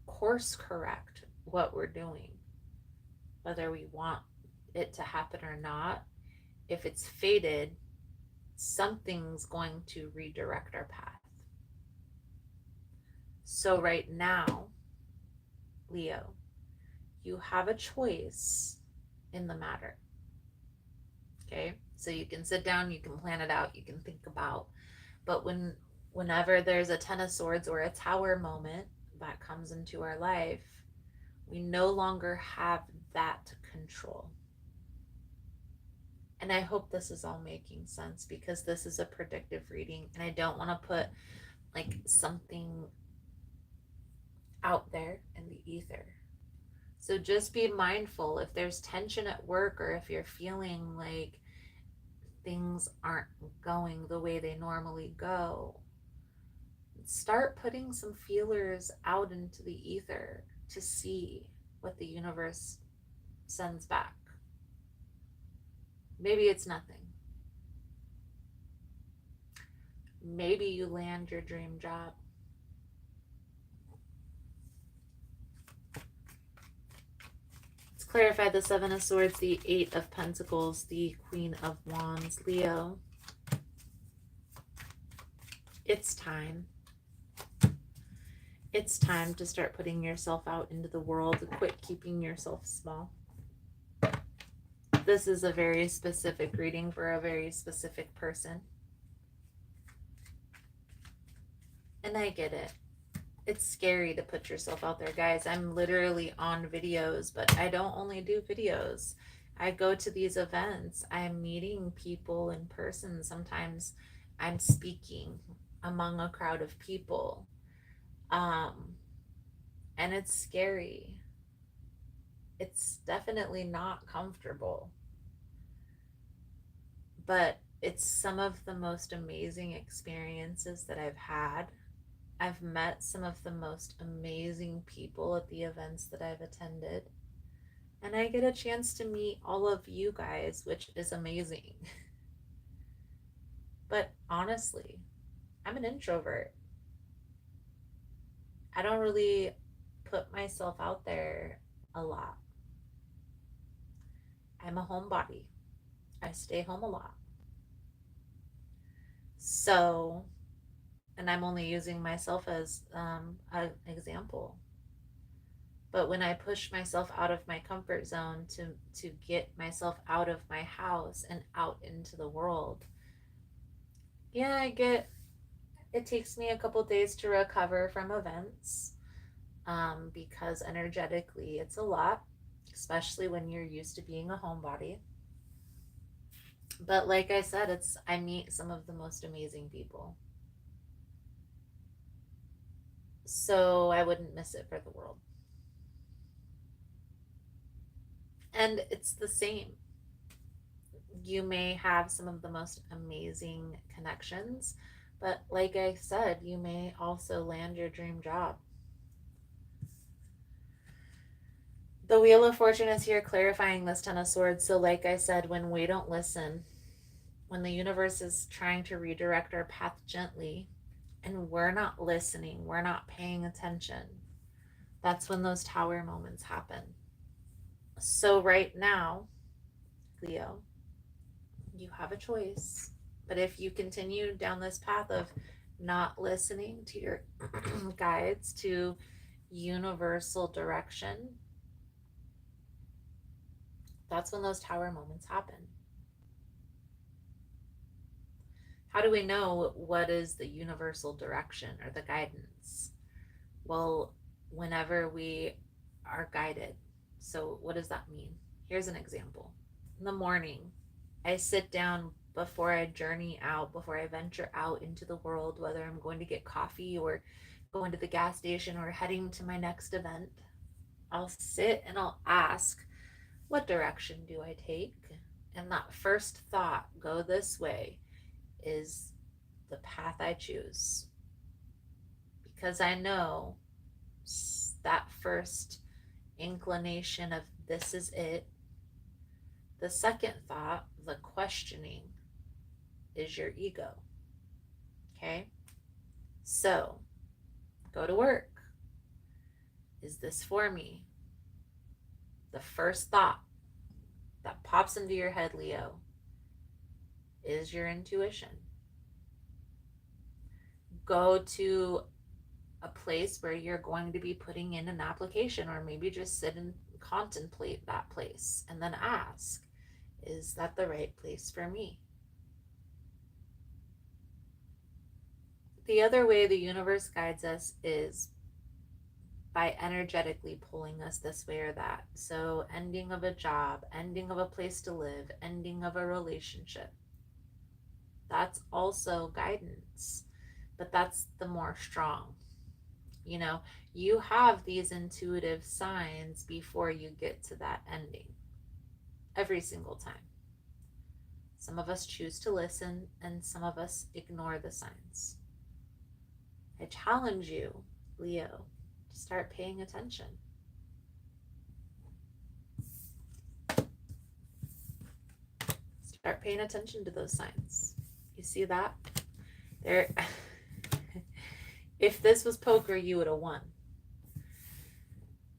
course correct what we're doing, whether we want it to happen or not. If it's fated, something's going to redirect our path. So, right now, Leo, you have a choice in the matter. Okay? So you can sit down, you can plan it out, you can think about. But whenever there's a Ten of Swords or a Tower moment that comes into our life, we no longer have that control. And I hope this is all making sense because this is a predictive reading and I don't want to put like something out there in the ether. So just be mindful if there's tension at work or if you're feeling like things aren't going the way they normally go. Start putting some feelers out into the ether to see what the universe sends back. Maybe it's nothing. Maybe you land your dream job. Let's clarify the Seven of Swords, the Eight of Pentacles, the Queen of Wands. Leo, it's time. It's time to start putting yourself out into the world. Quit keeping yourself small. This is a very specific reading for a very specific person. And I get it. It's scary to put yourself out there, guys. I'm literally on videos, but I don't only do videos. I go to these events. I'm meeting people in person. Sometimes I'm speaking among a crowd of people. And it's scary. It's definitely not comfortable. But it's some of the most amazing experiences that I've had. I've met some of the most amazing people at the events that I've attended. And I get a chance to meet all of you guys, which is amazing. But honestly, I'm an introvert. I don't really put myself out there a lot. I'm a homebody. I stay home a lot. So, and I'm only using myself as an example. But when I push myself out of my comfort zone to get myself out of my house and out into the world, yeah, it takes me a couple days to recover from events because energetically it's a lot, especially when you're used to being a homebody. But like I said, I meet some of the most amazing people. So I wouldn't miss it for the world. And it's the same. You may have some of the most amazing connections, but like I said, you may also land your dream job. The Wheel of Fortune is here clarifying this Ten of Swords. So like I said, when we don't listen, when the universe is trying to redirect our path gently and we're not listening, we're not paying attention, that's when those tower moments happen. So right now, Leo, you have a choice. But if you continue down this path of not listening to your guides, to universal direction, that's when those tower moments happen. How do we know what is the universal direction or the guidance? Well, whenever we are guided. So what does that mean? Here's an example. In the morning, I sit down before I journey out, before I venture out into the world, whether I'm going to get coffee or going to the gas station or heading to my next event. I'll sit and I'll ask, what direction do I take? And that first thought, go this way, is the path I choose. Because I know that first inclination of this is it. The second thought, the questioning, is your ego. Okay? So, go to work. Is this for me? The first thought that pops into your head, Leo, is your intuition. Go to a place where you're going to be putting in an application, or maybe just sit and contemplate that place and then ask, is that the right place for me? The other way the universe guides us is by energetically pulling us this way or that. So ending of a job, ending of a place to live, ending of a relationship. That's also guidance, but that's the more strong. You know, you have these intuitive signs before you get to that ending every single time. Some of us choose to listen and some of us ignore the signs. I challenge you, Leo, to start paying attention. Start paying attention to those signs. You see that? There. If this was poker, you would have won.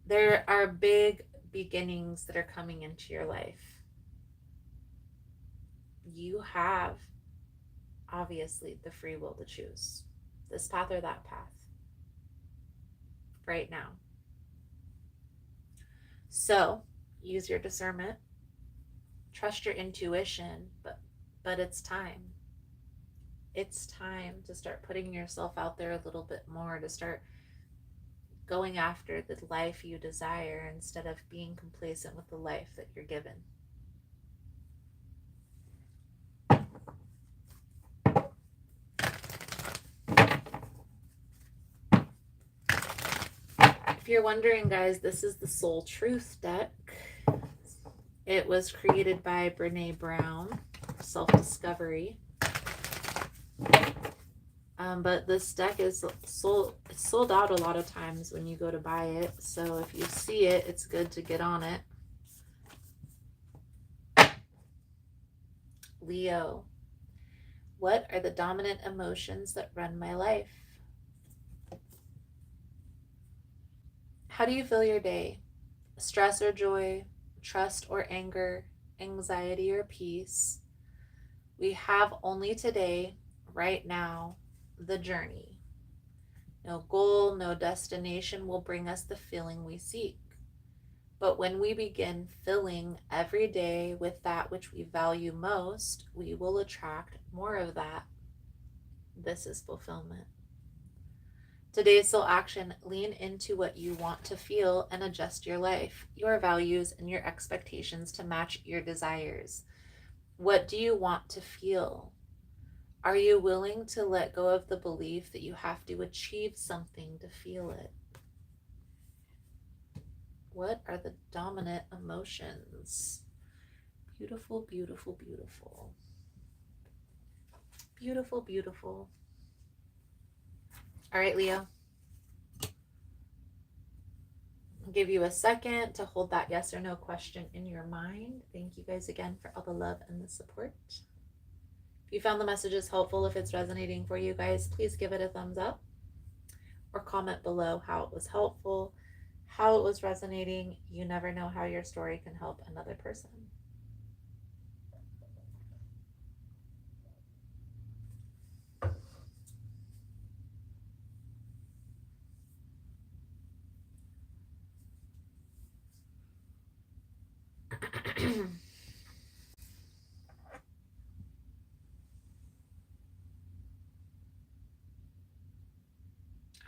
There are big beginnings that are coming into your life. You have, obviously, the free will to choose this path or that path right now. So use your discernment, trust your intuition, but it's time. It's time to start putting yourself out there a little bit more, to start going after the life you desire instead of being complacent with the life that you're given. If you're wondering, guys, this is the Soul Truth deck. It was created by Brene Brown, Self-Discovery. But this deck is sold out a lot of times when you go to buy it. So if you see it, it's good to get on it. Leo, what are the dominant emotions that run my life? How do you feel your day? Stress or joy, trust or anger, anxiety or peace? We have only today, right now, the journey. No goal, no destination will bring us the feeling we seek. But when we begin filling every day with that which we value most, we will attract more of that. This is fulfillment. Today's soul action: lean into what you want to feel and adjust your life, your values, and your expectations to match your desires. What do you want to feel? Are you willing to let go of the belief that you have to achieve something to feel it? What are the dominant emotions? Beautiful, beautiful, beautiful. Beautiful, beautiful. All right, Leo. I'll give you a second to hold that yes or no question in your mind. Thank you guys again for all the love and the support. If you found the messages helpful, if it's resonating for you guys, please give it a thumbs up or comment below how it was helpful, how it was resonating. You never know how your story can help another person.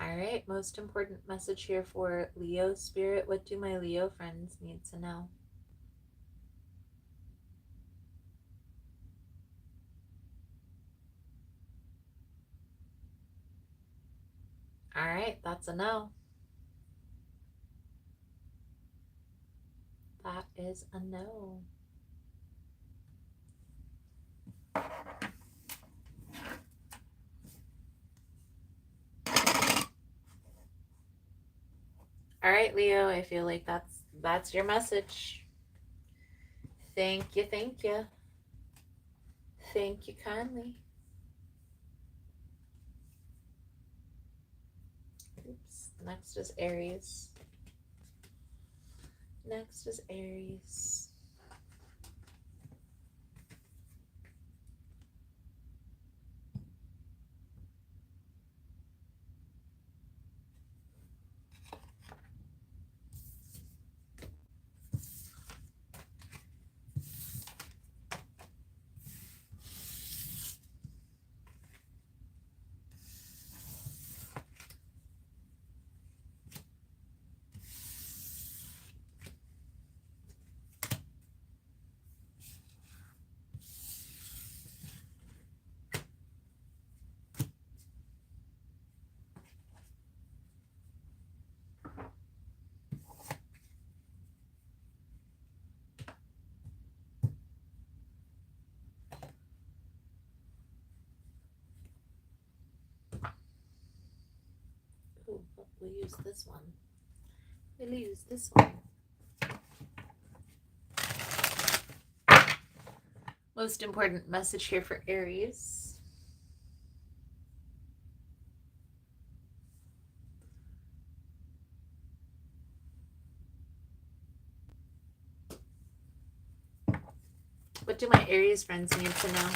All right, most important message here for Leo spirit. What do my Leo friends need to know? All right, that's a no. That is a no. All right, Leo, I feel like that's your message. Thank you, thank you. Thank you kindly. Oops. Next is Aries. Next is Aries. Ooh, we'll use this one. We'll use this one. Most important message here for Aries. What do my Aries friends need to know?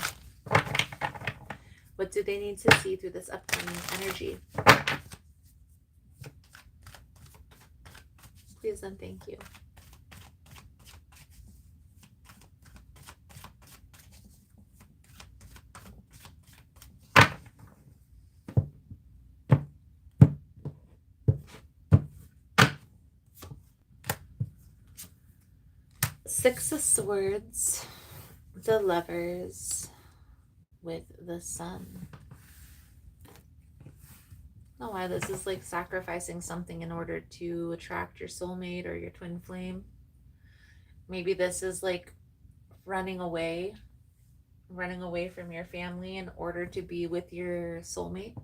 What do they need to see through this upcoming energy? Please and thank you. Six of Swords, the Lovers with the Sun. I don't know why this is like sacrificing something in order to attract your soulmate or your twin flame. Maybe this is like running away from your family in order to be with your soulmate.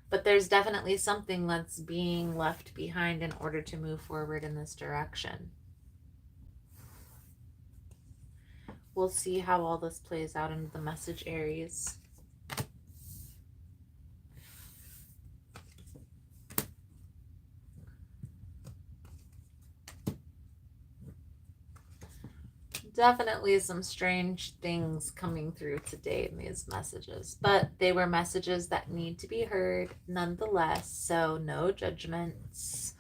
But there's definitely something that's being left behind in order to move forward in this direction. We'll see how all this plays out in the message, Aries. Definitely some strange things coming through today in these messages, but they were messages that need to be heard nonetheless. So no judgments,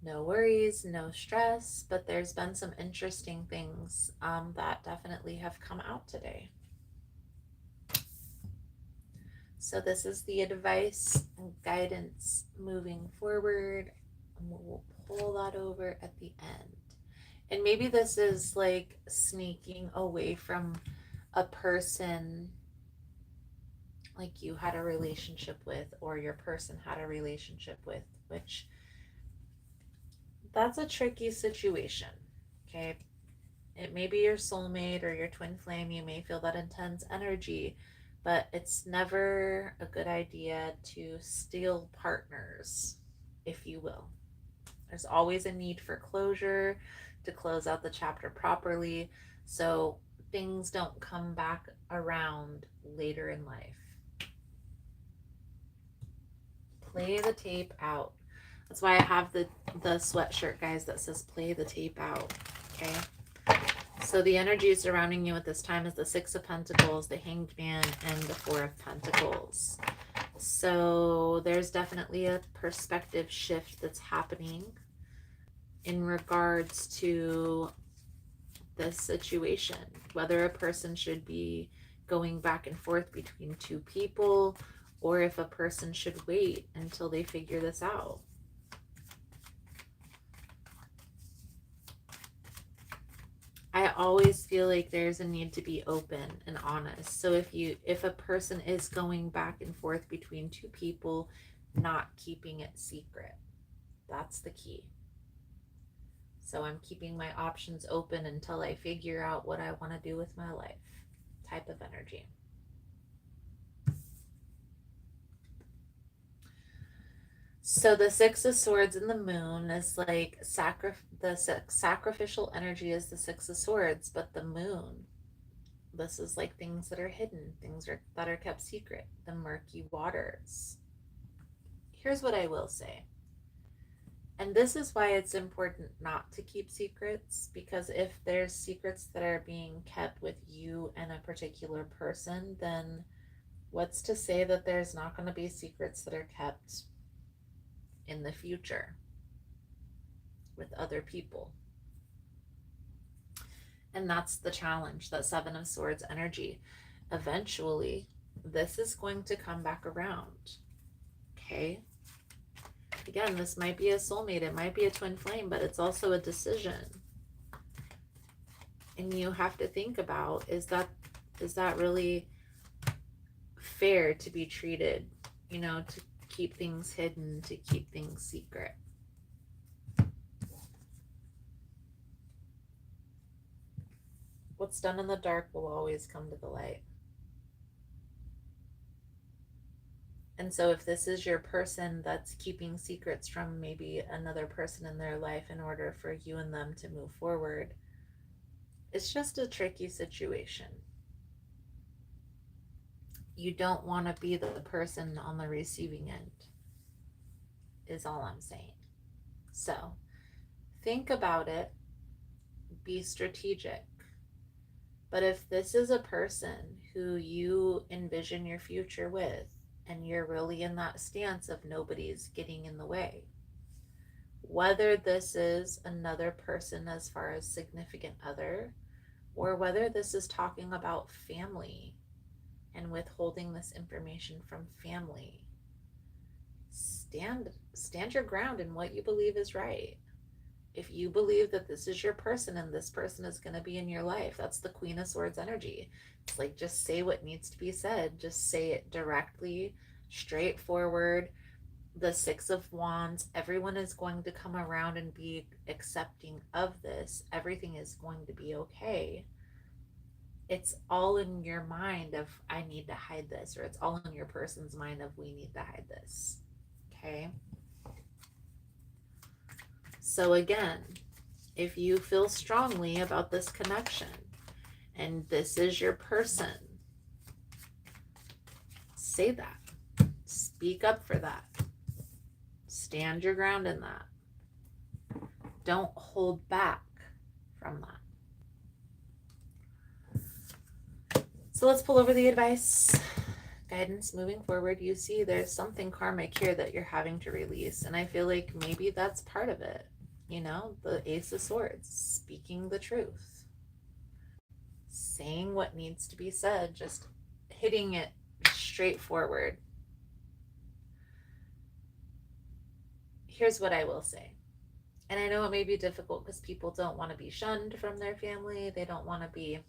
no worries, no stress, but there's been some interesting things that definitely have come out today. So this is the advice and guidance moving forward, and we'll pull that over at the end. And maybe this is like sneaking away from a person like you had a relationship with, or your person had a relationship with, which that's a tricky situation. Okay. It may be your soulmate or your twin flame. You may feel that intense energy, but it's never a good idea to steal partners, if you will. There's always a need for closure to close out the chapter properly, so things don't come back around later in life. Play the tape out. That's why I have the sweatshirt, guys, that says play the tape out. Okay. So the energy surrounding you at this time is the Six of Pentacles, the Hanged Man, and the Four of Pentacles. So there's definitely a perspective shift that's happening in regards to this situation, whether a person should be going back and forth between two people, or if a person should wait until they figure this out. I always feel like there's a need to be open and honest. So if a person is going back and forth between two people, not keeping it secret. That's the key. So I'm keeping my options open until I figure out what I want to do with my life. Type of energy. So the Six of Swords and the Moon is like the sacrificial energy is the Six of Swords, but the Moon, this is like things that are hidden, that are kept secret, the murky waters. Here's what I will say. And this is why it's important not to keep secrets, because if there's secrets that are being kept with you and a particular person, then what's to say that there's not going to be secrets that are kept in the future with other people? And that's the challenge, that Seven of Swords energy. Eventually, this is going to come back around. Okay? Again, this might be a soulmate, it might be a twin flame, but it's also a decision. And you have to think about, is that really fair to be treated, to keep things hidden, to keep things secret? What's done in the dark will always come to the light. And so if this is your person that's keeping secrets from maybe another person in their life in order for you and them to move forward, it's just a tricky situation. You don't want to be the person on the receiving end, is all I'm saying. So think about it, be strategic. But if this is a person who you envision your future with, and you're really in that stance of nobody's getting in the way, whether this is another person as far as significant other, or whether this is talking about family and withholding this information from family, stand your ground in what you believe is right. If you believe that this is your person and this person is going to be in your life, that's the Queen of Swords energy. It's like, just say what needs to be said. Just say it directly, straightforward. The Six of Wands, everyone is going to come around and be accepting of this. Everything is going to be okay. It's all in your mind of, I need to hide this, or it's all in your person's mind of, we need to hide this. Okay? So again, if you feel strongly about this connection and this is your person, say that. Speak up for that. Stand your ground in that. Don't hold back from that. So let's pull over the advice. Guidance moving forward. You see there's something karmic here that you're having to release, and I feel like maybe that's part of it. The Ace of Swords, speaking the truth, saying what needs to be said, just hitting it straightforward. Here's what I will say, and I know it may be difficult because people don't want to be shunned from their family, they don't want to be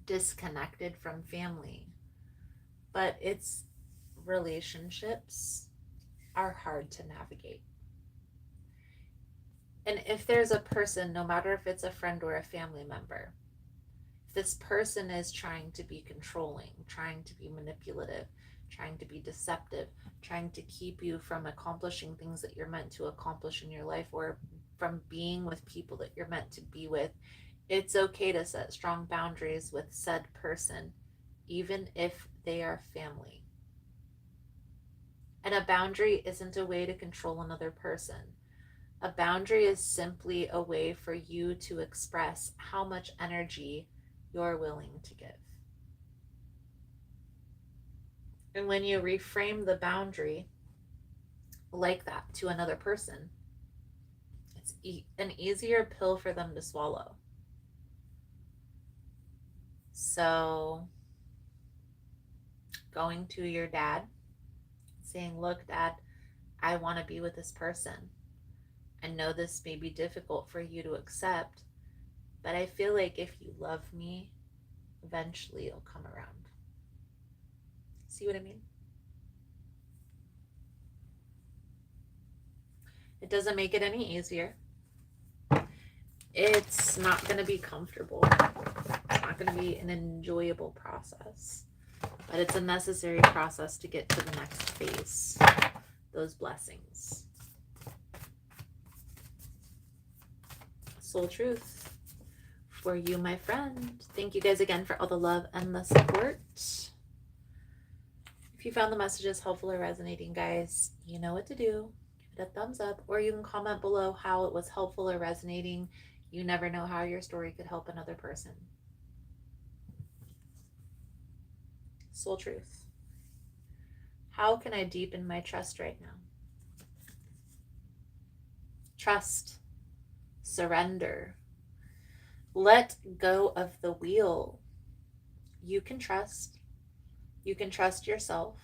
disconnected from family, but relationships are hard to navigate. And if there's a person, no matter if it's a friend or a family member, if this person is trying to be controlling, trying to be manipulative, trying to be deceptive, trying to keep you from accomplishing things that you're meant to accomplish in your life, or from being with people that you're meant to be with, it's okay to set strong boundaries with said person, even if they are family. And a boundary isn't a way to control another person. A boundary is simply a way for you to express how much energy you're willing to give. And when you reframe the boundary like that to another person, it's an easier pill for them to swallow. So going to your dad saying, look, Dad, I want to be with this person. I know this may be difficult for you to accept, but I feel like if you love me, eventually it'll come around. See what I mean? It doesn't make it any easier. It's not going to be comfortable. It's not going to be an enjoyable process, but it's a necessary process to get to the next phase, those blessings. Soul truth for you, my friend. Thank you guys again for all the love and the support. If you found the messages helpful or resonating, guys, you know what to do. Give it a thumbs up, or you can comment below how it was helpful or resonating. You never know how your story could help another person. Soul truth. How can I deepen my trust right now? Trust. Surrender. Let go of the wheel. You can trust. You can trust yourself.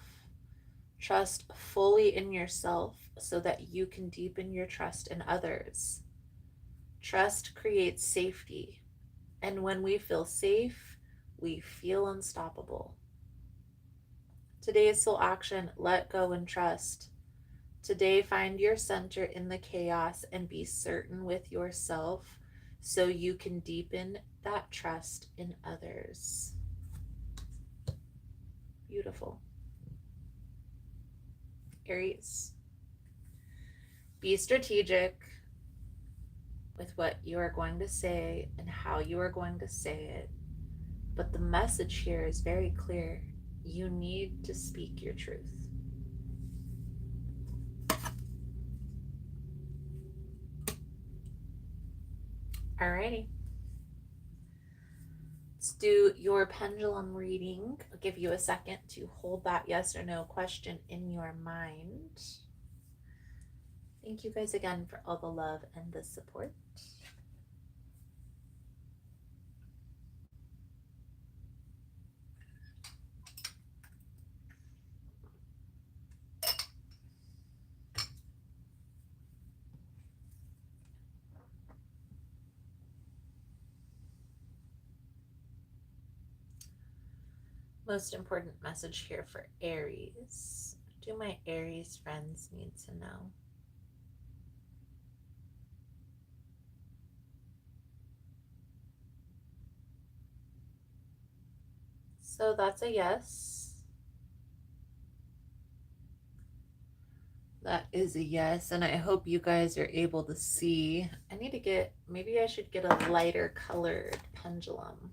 Trust fully in yourself so that you can deepen your trust in others. Trust creates safety. And when we feel safe, we feel unstoppable. Today's soul action, let go and trust. Today, find your center in the chaos and be certain with yourself so you can deepen that trust in others. Beautiful. Aries, be strategic with what you are going to say and how you are going to say it. But the message here is very clear. You need to speak your truth. Alrighty. Let's do your pendulum reading. I'll give you a second to hold that yes or no question in your mind. Thank you guys again for all the love and the support. Most important message here for Aries. What do my Aries friends need to know? So that's a yes. That is a yes, and I hope you guys are able to see. I need to get, maybe I should get a lighter colored pendulum.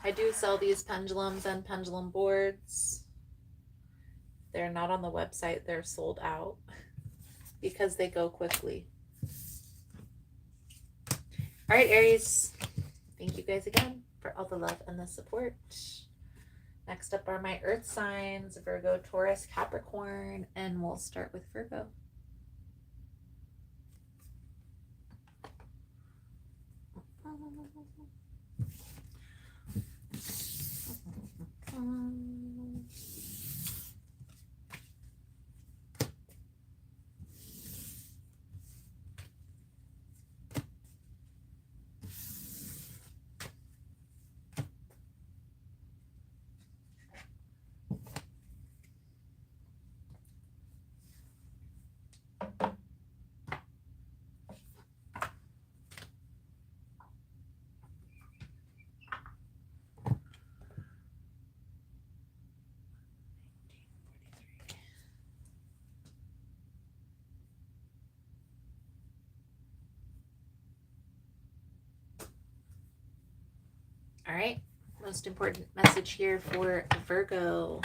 I do sell these pendulums and pendulum boards. They're not on the website, they're sold out because they go quickly. All right, Aries, thank you guys again for all the love and the support. Next up are my earth signs, Virgo, Taurus, Capricorn, and we'll start with Virgo. All right, most important message here for Virgo.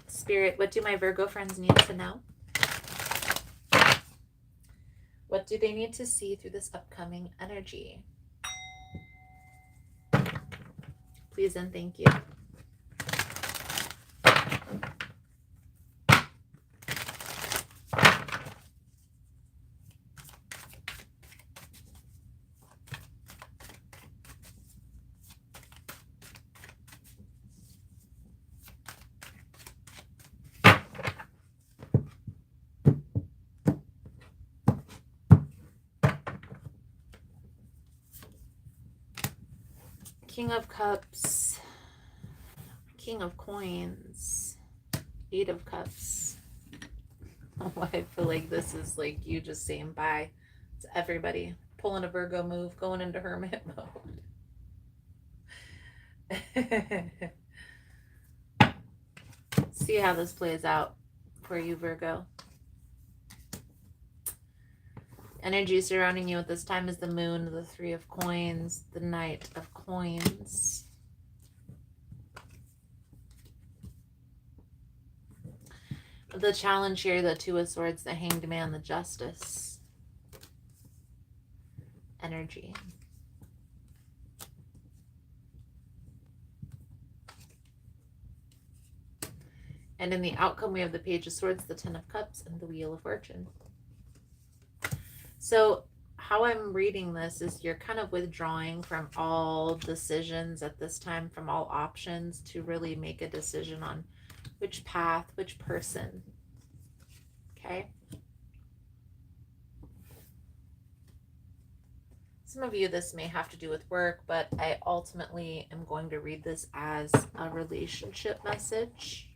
Spirit, what do my Virgo friends need to know? What do they need to see through this upcoming energy? Please and thank you. King of Cups, King of Coins, Eight of Cups. Oh, I feel like this is like you just saying bye to everybody. Pulling a Virgo move, going into hermit mode. See how this plays out for you, Virgo. Energy surrounding you at this time is the moon, the Three of Coins, the Knight of Coins. The challenge here, the Two of Swords, the Hanged Man, the Justice. Energy. And in the outcome, we have the Page of Swords, the Ten of Cups, and the Wheel of Fortune. So how I'm reading this is you're kind of withdrawing from all decisions at this time, from all options, to really make a decision on which path, which person. Okay? Some of you, this may have to do with work, but I ultimately am going to read this as a relationship message,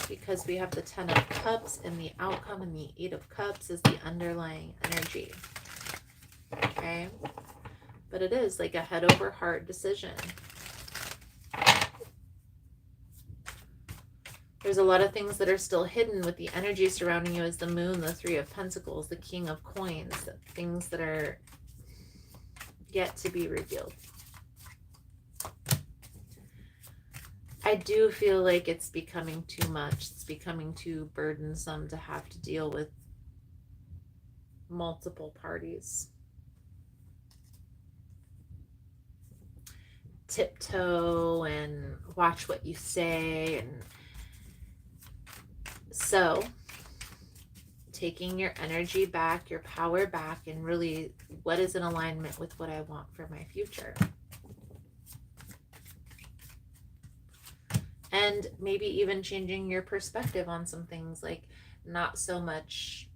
because we have the Ten of Cups in the outcome, and the Eight of Cups is the underlying energy. Okay? But it is like a head over heart decision. There's a lot of things that are still hidden with the energy surrounding you as the moon, the Three of Pentacles, the King of Coins, things that are yet to be revealed. I do feel like it's becoming too much. It's becoming too burdensome to have to deal with multiple parties. Tiptoe and watch what you say. And so taking your energy back, your power back, and really what is in alignment with what I want for my future. And maybe even changing your perspective on some things, like not so much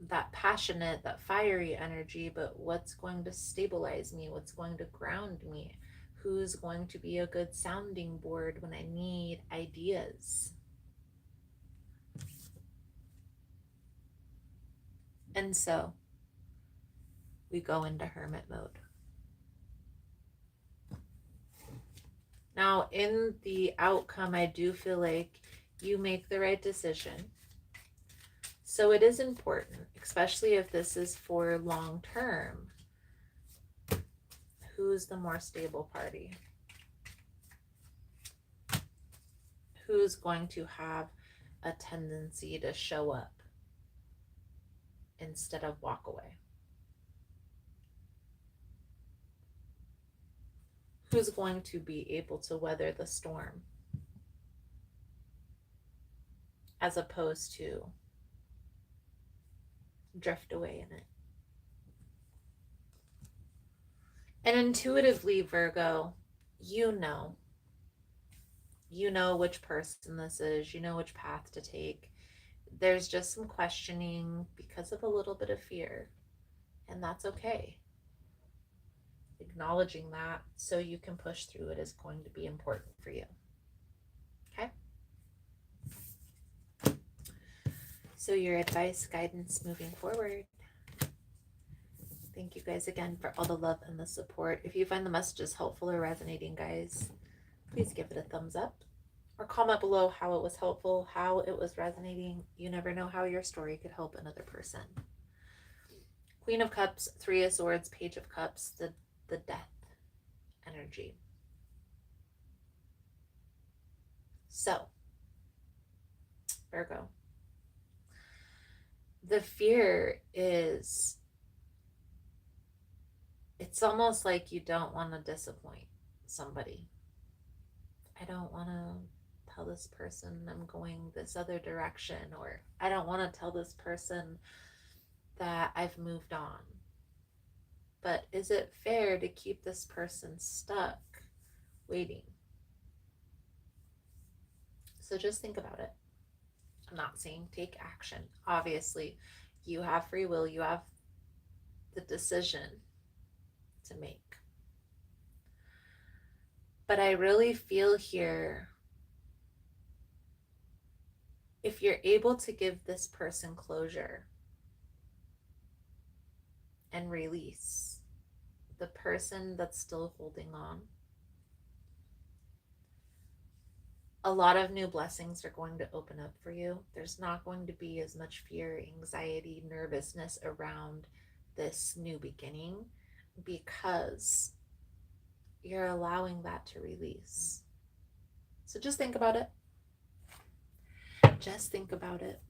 that passionate, that fiery energy, but what's going to stabilize me, what's going to ground me, who's going to be a good sounding board when I need ideas. And so we go into hermit mode. Now, in the outcome, I do feel like you make the right decision. So it is important, especially if this is for long term. Who's the more stable party? Who's going to have a tendency to show up instead of walk away? Who's going to be able to weather the storm as opposed to drift away in it? And intuitively, Virgo, you know which person this is, you know which path to take. There's just some questioning because of a little bit of fear, and that's okay. Acknowledging that so you can push through it is going to be important for you. Okay? So your advice, guidance moving forward. Thank you guys again for all the love and the support. If you find the messages helpful or resonating, guys, please give it a thumbs up or comment below how it was helpful, how it was resonating. You never know how your story could help another person. Queen of Cups, Three of Swords, Page of Cups, the death energy. So, Virgo, the fear is, it's almost like you don't want to disappoint somebody. I don't want to tell this person I'm going this other direction, or I don't want to tell this person that I've moved on. But is it fair to keep this person stuck waiting? So just think about it. I'm not saying take action. Obviously, you have free will. You have the decision to make. But I really feel here, if you're able to give this person closure and release the person that's still holding on, a lot of new blessings are going to open up for you. There's not going to be as much fear, anxiety, nervousness around this new beginning because you're allowing that to release. So just think about it. Just think about it.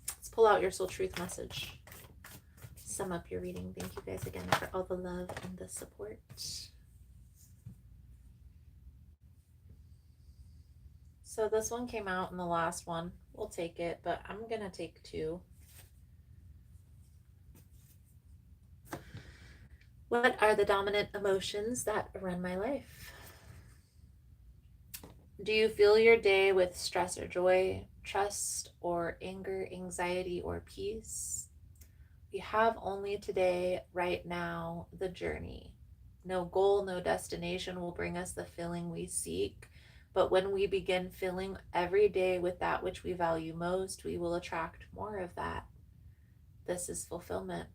Let's pull out your soul truth message. Sum up your reading. Thank you guys again for all the love and the support. So this one came out in the last one. We'll take it, but I'm going to take two. What are the dominant emotions that run my life? Do you fill your day with stress or joy, trust or anger, anxiety or peace? We have only today, right now, the journey. No goal, no destination will bring us the feeling we seek. But when we begin filling every day with that which we value most, we will attract more of that. This is fulfillment.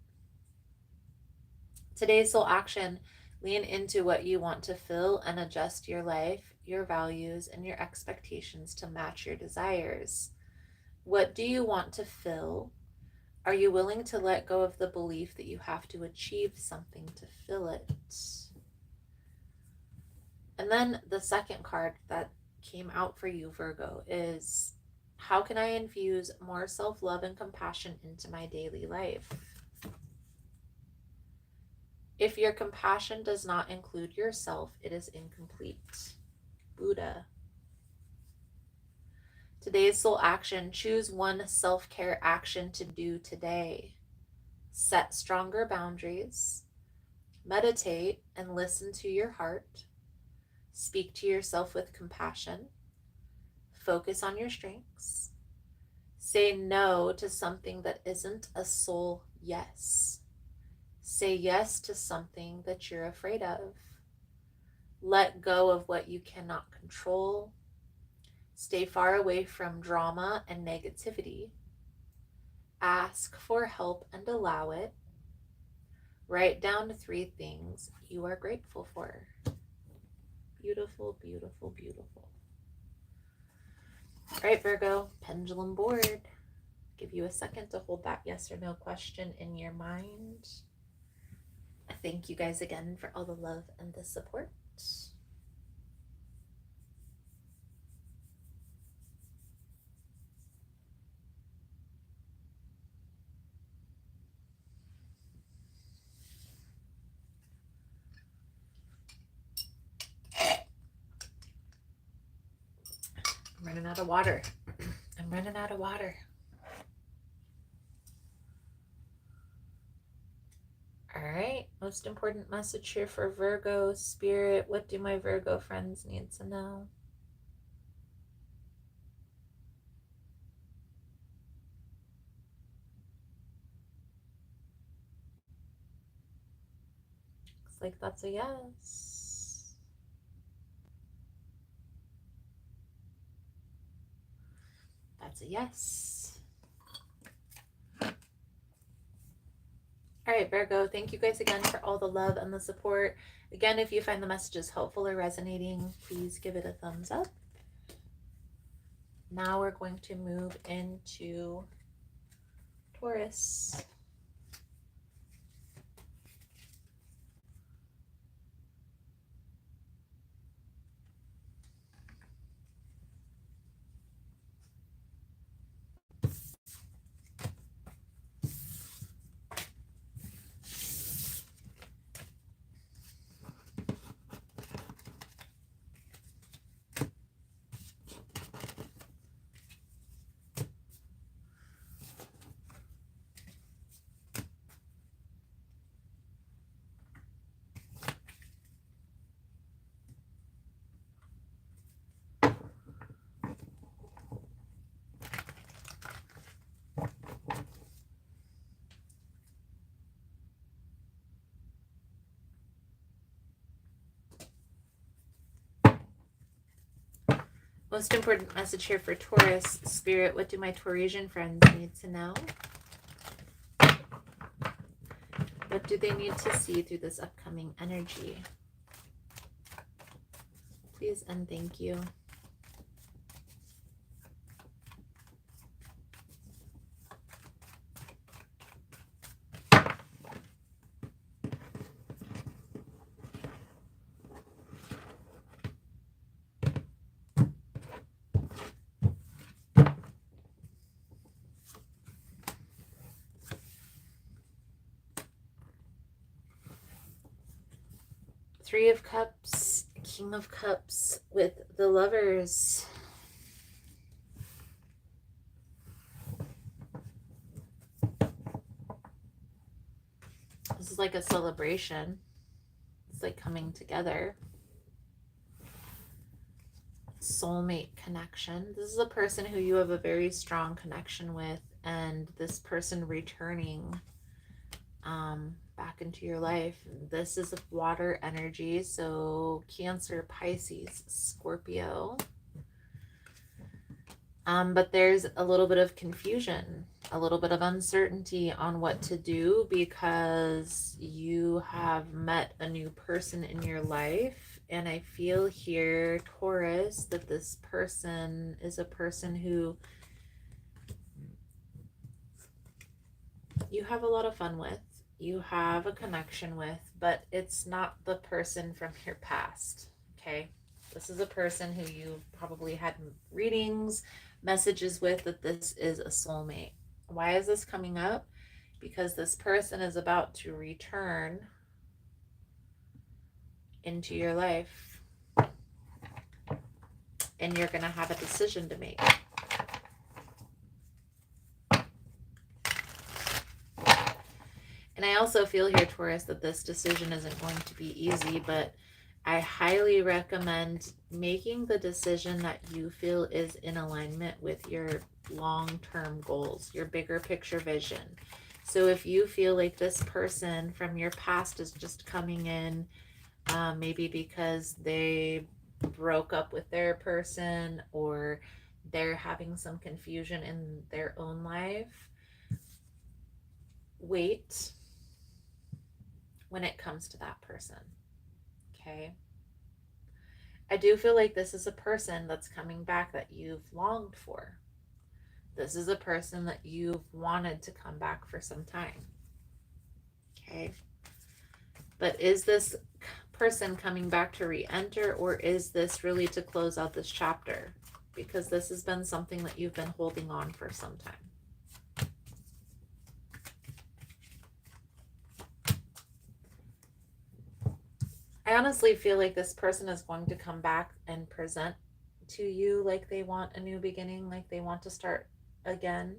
Today's soul action: lean into what you want to fill and adjust your life, your values, and your expectations to match your desires. What do you want to fill? Are you willing to let go of the belief that you have to achieve something to fill it? And then the second card that came out for you, Virgo, is how can I infuse more self-love and compassion into my daily life? If your compassion does not include yourself, it is incomplete. Buddha. Today's soul action: choose one self-care action to do today. Set stronger boundaries. Meditate and listen to your heart. Speak to yourself with compassion. Focus on your strengths. Say no to something that isn't a soul yes. Say yes to something that you're afraid of. Let go of what you cannot control. Stay far away from drama and negativity. Ask for help and allow it. Write down 3 things you are grateful for. Beautiful, beautiful, beautiful. All right, Virgo, pendulum board. Give you a second to hold that yes or no question in your mind. Thank you guys again for all the love and the support. I'm running out of water. I'm running out of water. All right, most important message here for Virgo Spirit. What do my Virgo friends need to know? Looks like that's a yes. That's a yes. All right, Virgo, thank you guys again for all the love and the support. Again, if you find the messages helpful or resonating, please give it a thumbs up. Now we're going to move into Taurus. Most important message here for Taurus. Spirit, what do my Taurasian friends need to know? What do they need to see through this upcoming energy? Please and thank you. Three of Cups, King of Cups with the Lovers. This is like a celebration. It's like coming together. Soulmate connection. This is a person who you have a very strong connection with, and this person returning back into your life. This is a water energy, so Cancer, Pisces, Scorpio. But there's a little bit of confusion, a little bit of uncertainty on what to do because you have met a new person in your life. And I feel here, Taurus, that this person is a person who you have a lot of fun with, you have a connection with, but it's not the person from your past, okay? This is a person who you probably had readings, messages with, that this is a soulmate. Why is this coming up? Because this person is about to return into your life, and you're going to have a decision to make. And I also feel here, Taurus, that this decision isn't going to be easy, but I highly recommend making the decision that you feel is in alignment with your long-term goals, your bigger picture vision. So if you feel like this person from your past is just coming in, maybe because they broke up with their person or they're having some confusion in their own life, wait when it comes to that person. Okay. I do feel like this is a person that's coming back that you've longed for. This is a person that you've wanted to come back for some time. Okay. But is this person coming back to re-enter, or is this really to close out this chapter? Because this has been something that you've been holding on for some time. I honestly feel like this person is going to come back and present to you like they want a new beginning, like they want to start again.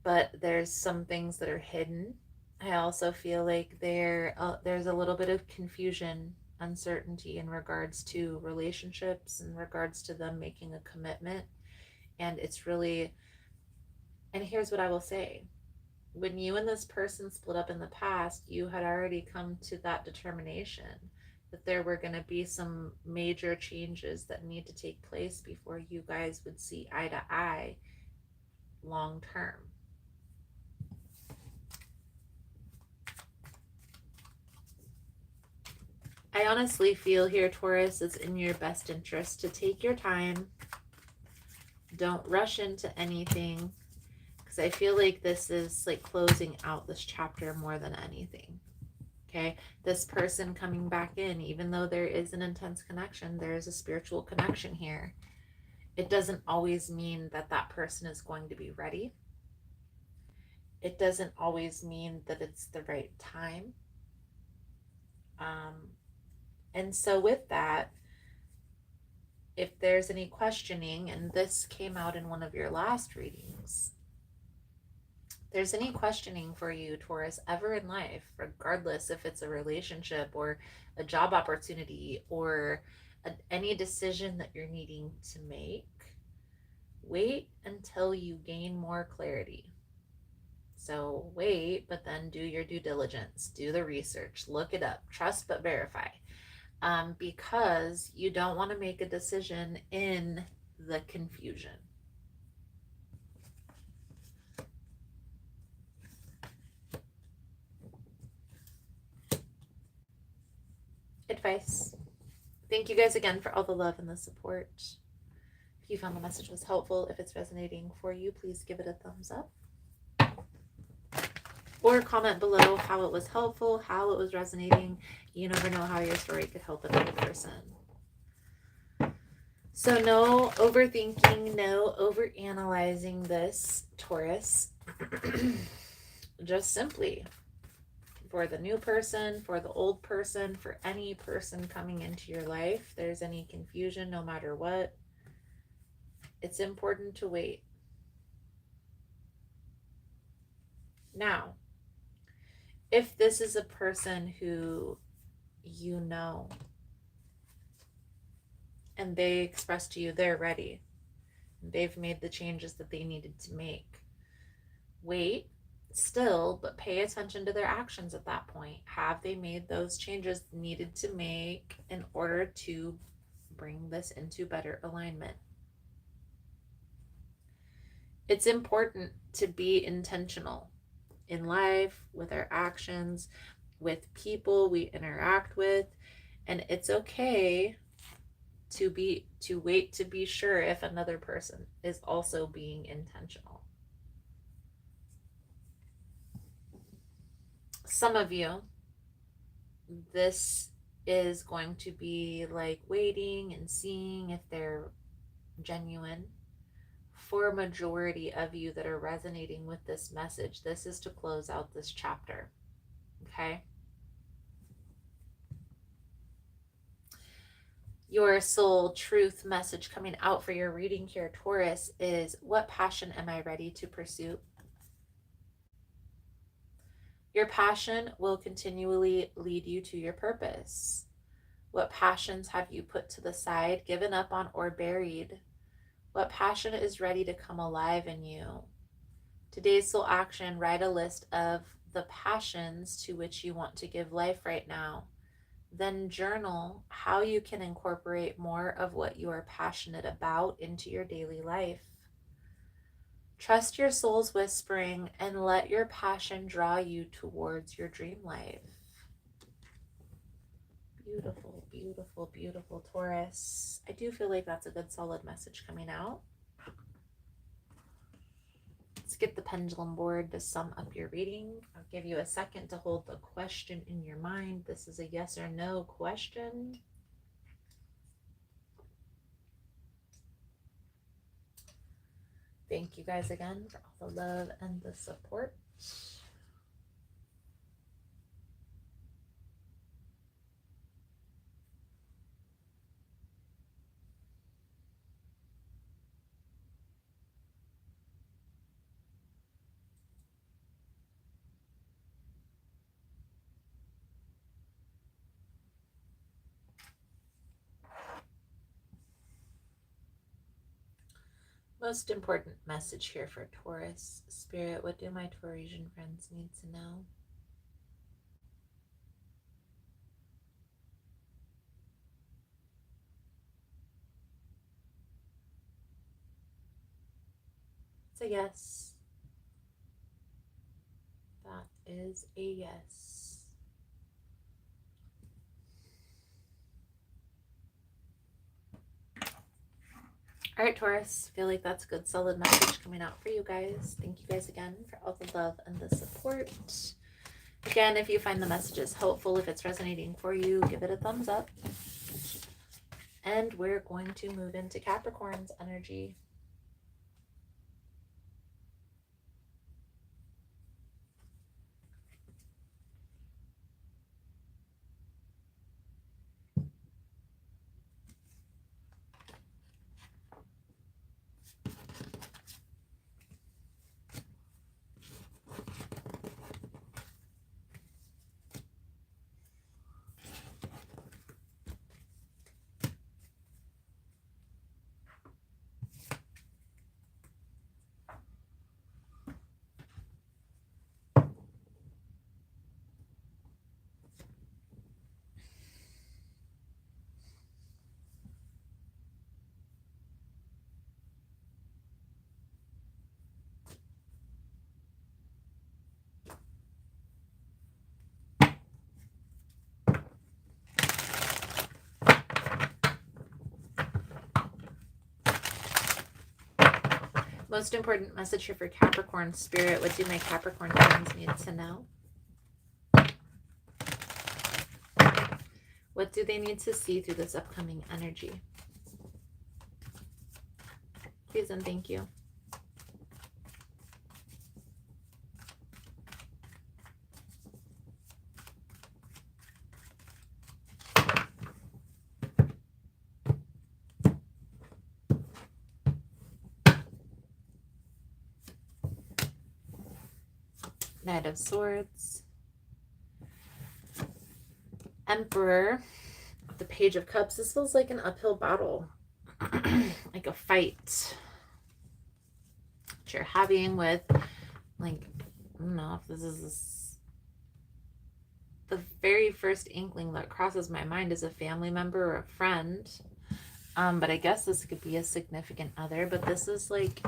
But there's some things that are hidden. I also feel like there's a little bit of confusion, uncertainty in regards to relationships, in regards to them making a commitment. And it's really, and here's what I will say. When you and this person split up in the past, you had already come to that determination that there were going to be some major changes that need to take place before you guys would see eye to eye long term. I honestly feel here, Taurus, it's in your best interest to take your time. Don't rush into anything. I feel like this is like closing out this chapter more than anything. Okay, this person coming back in, even though there is an intense connection, there is a spiritual connection here. It doesn't always mean that that person is going to be ready. It doesn't always mean that it's the right time. And so with that, if there's any questioning, and this came out in one of your last readings, there's any questioning for you, Taurus, ever in life, regardless if it's a relationship or a job opportunity or any decision that you're needing to make, wait until you gain more clarity. So wait, but then do your due diligence, do the research, look it up, trust but verify. because you don't want to make a decision in the confusion. Advice. Thank you guys again for all the love and the support. If you found the message was helpful, if it's resonating for you, please give it a thumbs up. Or comment below how it was helpful, how it was resonating. You never know how your story could help another person. So no overthinking, no overanalyzing this, Taurus. Just simply, for the new person, for the old person, for any person coming into your life, there's any confusion, no matter what, it's important to wait. Now, if this is a person who you know and they express to you they're ready, they've made the changes that they needed to make, wait still, but pay attention to their actions at that point. Have they made those changes needed to make in order to bring this into better alignment? It's important to be intentional in life, with our actions, with people we interact with, and it's okay to wait to be sure if another person is also being intentional. Some of you, this is going to be like waiting and seeing if they're genuine. For a majority of you that are resonating with this message, this is to close out this chapter. Okay? Your soul truth message coming out for your reading here, Taurus, is what passion am I ready to pursue? Your passion will continually lead you to your purpose. What passions have you put to the side, given up on, or buried? What passion is ready to come alive in you? Today's soul action, write a list of the passions to which you want to give life right now. Then journal how you can incorporate more of what you are passionate about into your daily life. Trust your soul's whispering and let your passion draw you towards your dream life. Beautiful, beautiful, beautiful, Taurus. I do feel like that's a good solid message coming out. Let's get the pendulum board to sum up your reading. I'll give you a second to hold the question in your mind. This is a yes or no question. Thank you guys again for all the love and the support. Most important message here for Taurus. Spirit, what do my Taurasian friends need to know? It's a yes. That is a yes. All right, Taurus, feel like that's a good solid message coming out for you guys. Thank you guys again for all the love and the support. Again, if you find the messages helpful, if it's resonating for you, give it a thumbs up. And we're going to move into Capricorn's energy. Most important message here for Capricorn Spirit. What do my Capricorn friends need to know? What do they need to see through this upcoming energy? Please and thank you. Knight of Swords. Emperor. The Page of Cups. This feels like an uphill battle. Like a fight that you're having with, like, I don't know if this is the very first inkling that crosses my mind is a family member or a friend. But I guess this could be a significant other, but this is like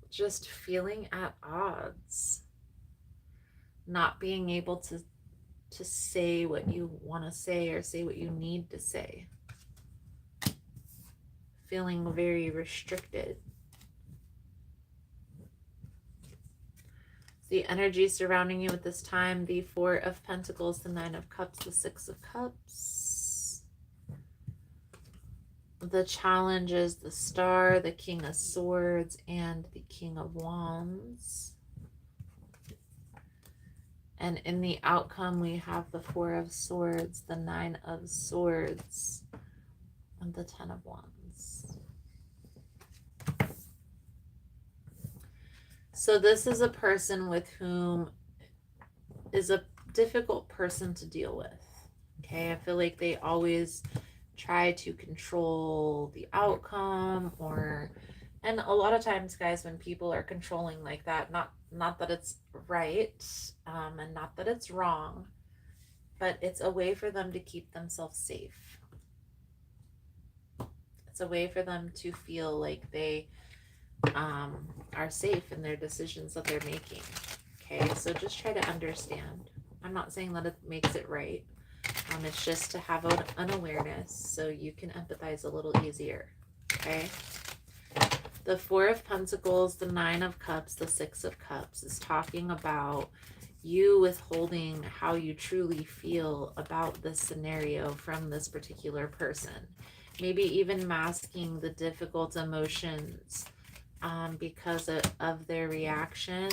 just feeling at odds, not being able to say what you want to say or say what you need to say, feeling very restricted. The energy surrounding you at this time, the Four of Pentacles, the Nine of Cups, the Six of Cups. The challenge is the Star, the King of Swords, and the King of Wands. And in the outcome, we have the Four of Swords, the Nine of Swords, and the Ten of Wands. So this is a person with whom is a difficult person to deal with. Okay, I feel like they always try to control the outcome, and a lot of times, guys, when people are controlling like that, not that it's right, and not that it's wrong, but it's a way for them to keep themselves safe. It's a way for them to feel like they are safe in their decisions that they're making. Okay, so just try to understand. I'm not saying that it makes it right. It's just to have an awareness so you can empathize a little easier. Okay. The Four of Pentacles, the Nine of Cups, the Six of Cups is talking about you withholding how you truly feel about this scenario from this particular person. Maybe even masking the difficult emotions because of their reaction.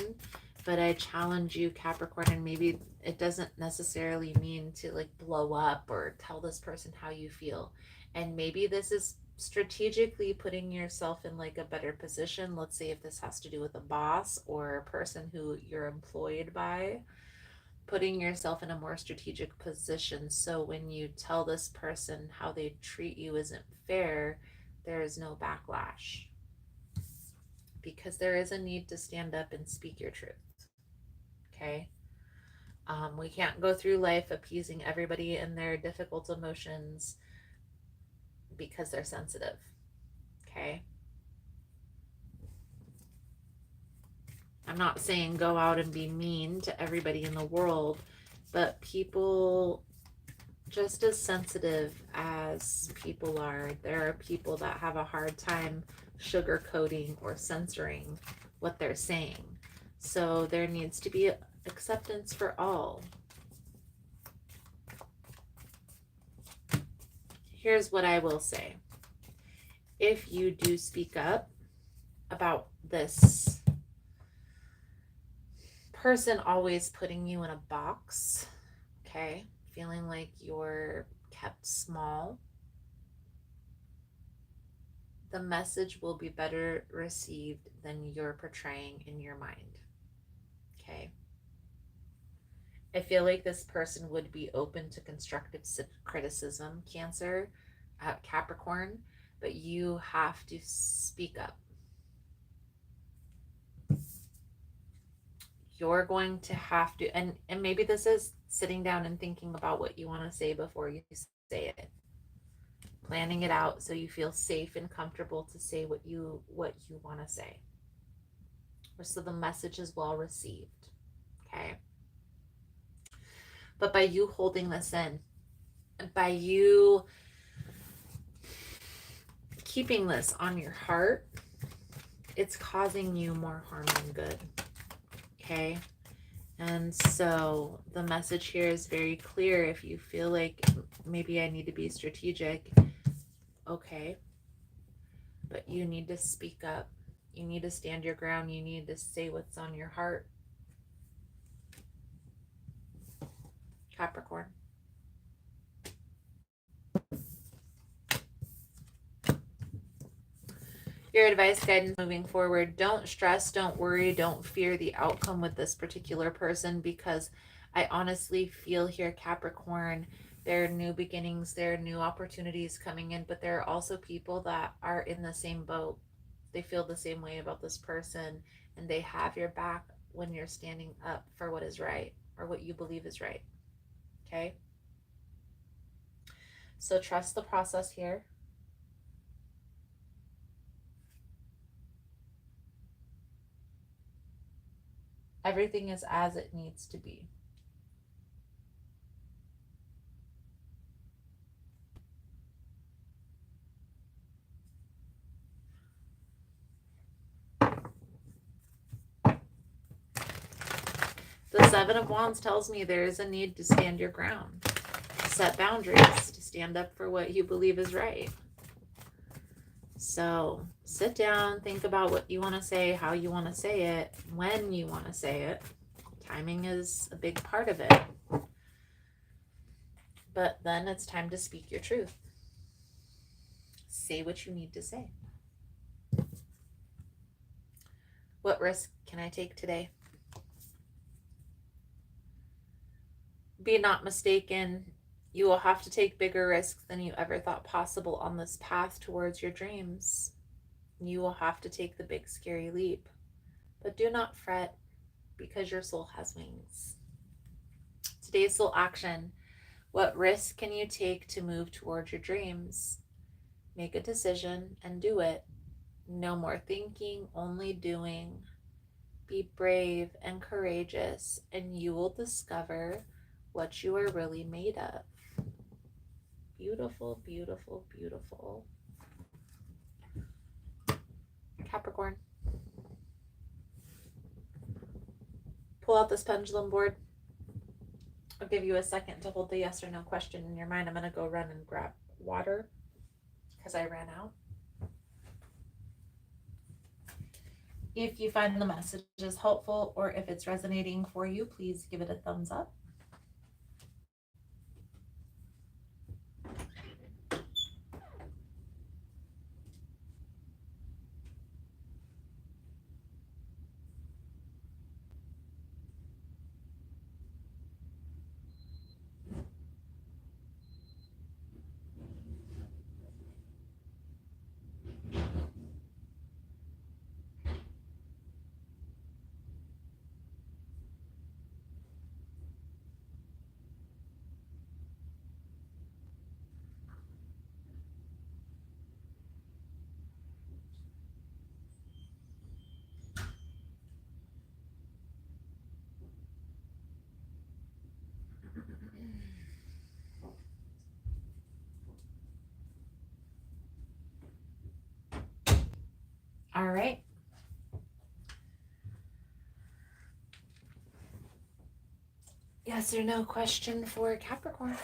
But I challenge you, Capricorn, and maybe it doesn't necessarily mean to like blow up or tell this person how you feel. And maybe this is strategically putting yourself in like a better position. Let's say if this has to do with a boss or a person who you're employed by, putting yourself in a more strategic position. So when you tell this person how they treat you isn't fair, there is no backlash. Because there is a need to stand up and speak your truth. Okay. We can't go through life appeasing everybody and their difficult emotions because they're sensitive. Okay. I'm not saying go out and be mean to everybody in the world, but people, just as sensitive as people are, there are people that have a hard time sugarcoating or censoring what they're saying. So there needs to be acceptance for all. Here's what I will say. If you do speak up about this person always putting you in a box, okay, feeling like you're kept small, the message will be better received than you're portraying in your mind. Okay. I feel like this person would be open to constructive criticism, Cancer, Capricorn, but you have to speak up. You're going to have to, and maybe this is sitting down and thinking about what you want to say before you say it. Planning it out so you feel safe and comfortable to say what you want to say. So the message is well received. Okay. But by you holding this in, by you keeping this on your heart, it's causing you more harm than good. Okay? And so the message here is very clear. If you feel like maybe I need to be strategic, okay, but you need to speak up. You need to stand your ground. You need to say what's on your heart. Capricorn. Your advice, guidance moving forward: don't stress, don't worry, don't fear the outcome with this particular person, because I honestly feel here, Capricorn, there are new beginnings, there are new opportunities coming in, but there are also people that are in the same boat. They feel the same way about this person, and they have your back when you're standing up for what is right or what you believe is right. Okay? So trust the process here. Everything is as it needs to be. The Seven of Wands tells me there is a need to stand your ground, to set boundaries, to stand up for what you believe is right. So sit down, think about what you want to say, how you want to say it, when you want to say it. Timing is a big part of it. But then it's time to speak your truth. Say what you need to say. What risk can I take today? Be not mistaken, you will have to take bigger risks than you ever thought possible on this path towards your dreams. You will have to take the big scary leap. But do not fret, because your soul has wings. Today's soul action: what risk can you take to move towards your dreams? Make a decision and do it. No more thinking, only doing. Be brave and courageous, and you will discover what you are really made of. Beautiful, beautiful, beautiful. Capricorn. Pull out this pendulum board. I'll give you a second to hold the yes or no question in your mind. I'm going to go run and grab water because I ran out. If you find the message is helpful or if it's resonating for you, please give it a thumbs up. All right. Yes or no question for Capricorn.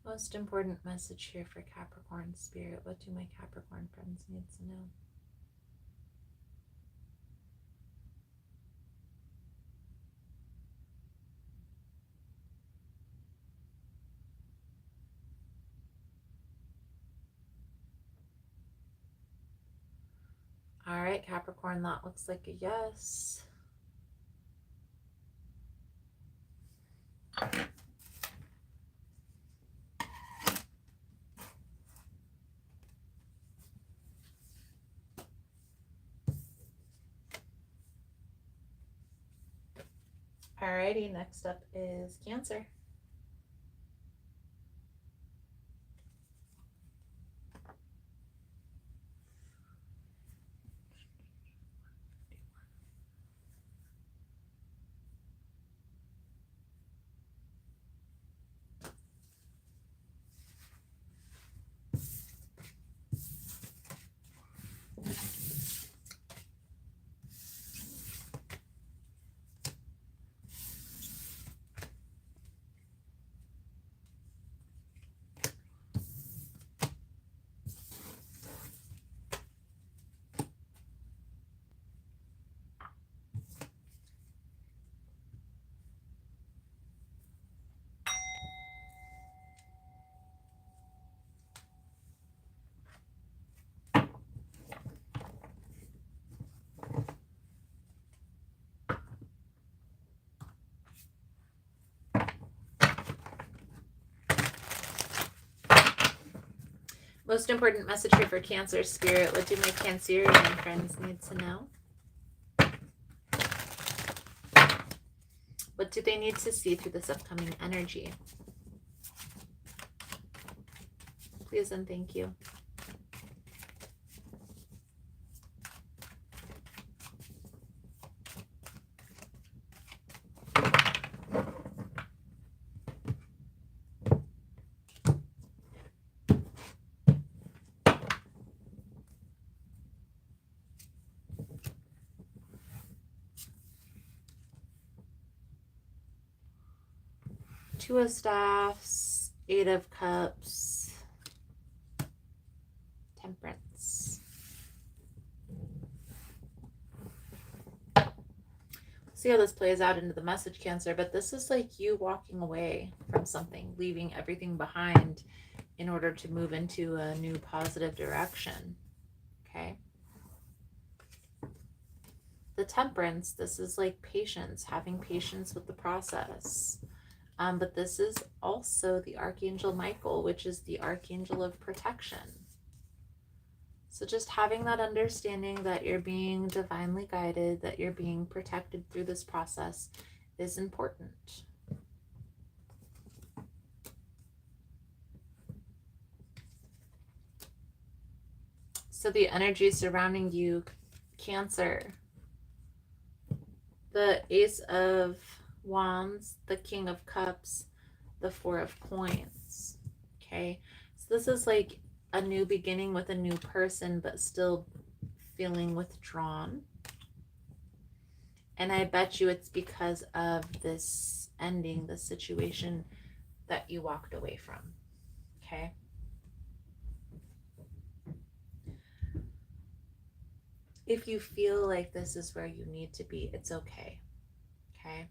Most important message here for Capricorn spirit. What do my Capricorn friends need to know? All right, Capricorn, that looks like a yes. Alrighty, next up is Cancer. Most important message here for Cancer Spirit. What do my Cancerian friends need to know? What do they need to see through this upcoming energy? Please and thank you. Two of Staffs, Eight of Cups, Temperance. See how this plays out into the message, Cancer, but this is like you walking away from something, leaving everything behind in order to move into a new positive direction. Okay. The Temperance, this is like patience, having patience with the process. But this is also the Archangel Michael, which is the Archangel of protection. So just having that understanding that you're being divinely guided, that you're being protected through this process is important. So the energy surrounding you, Cancer, the Ace of Wands, the King of Cups, the Four of Coins. Okay, so this is like a new beginning with a new person, but still feeling withdrawn. And I bet you it's because of this ending, the situation that you walked away from. Okay. If you feel like this is where you need to be, it's okay. Okay.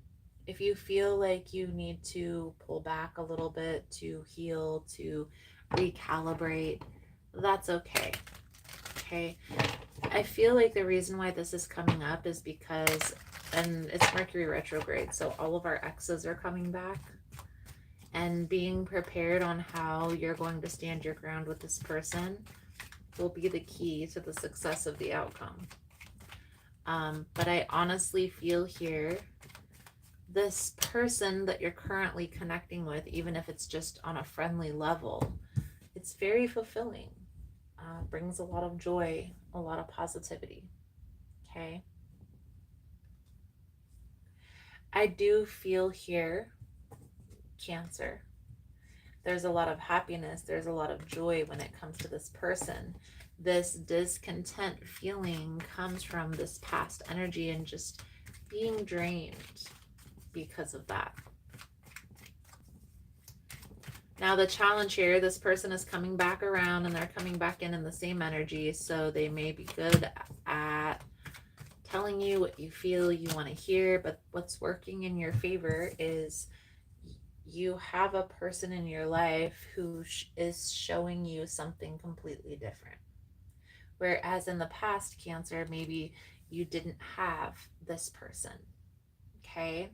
If you feel like you need to pull back a little bit to heal, to recalibrate, that's okay. Okay. I feel like the reason why this is coming up is because, and it's Mercury retrograde, so all of our exes are coming back, and being prepared on how you're going to stand your ground with this person will be the key to the success of the outcome. But I honestly feel here, this person that you're currently connecting with, even if it's just on a friendly level, it's very fulfilling. Brings a lot of joy, a lot of positivity. Okay. I do feel here, Cancer, there's a lot of happiness, there's a lot of joy when it comes to this person. This discontent feeling comes from this past energy and just being drained because of that. Now the challenge here, this person is coming back around and they're coming back in the same energy, so they may be good at telling you what you feel you want to hear, but what's working in your favor is you have a person in your life who is showing you something completely different. Whereas in the past, Cancer, maybe you didn't have this person. Okay?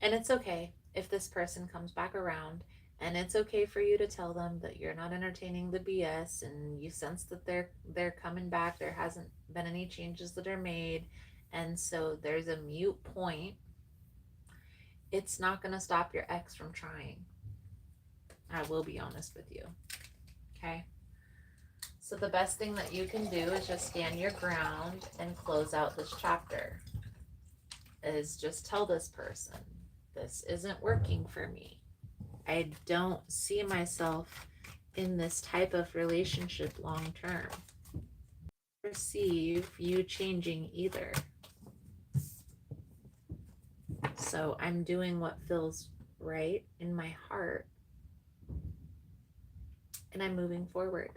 And it's okay if this person comes back around, and it's okay for you to tell them that you're not entertaining the BS and you sense that they're coming back. There hasn't been any changes that are made, and so there's a mute point. It's not going to stop your ex from trying. I will be honest with you. Okay? So the best thing that you can do is just stand your ground and close out this chapter. Is just tell this person, this isn't working for me. I don't see myself in this type of relationship long term. Perceive you changing either. So I'm doing what feels right in my heart, and I'm moving forward.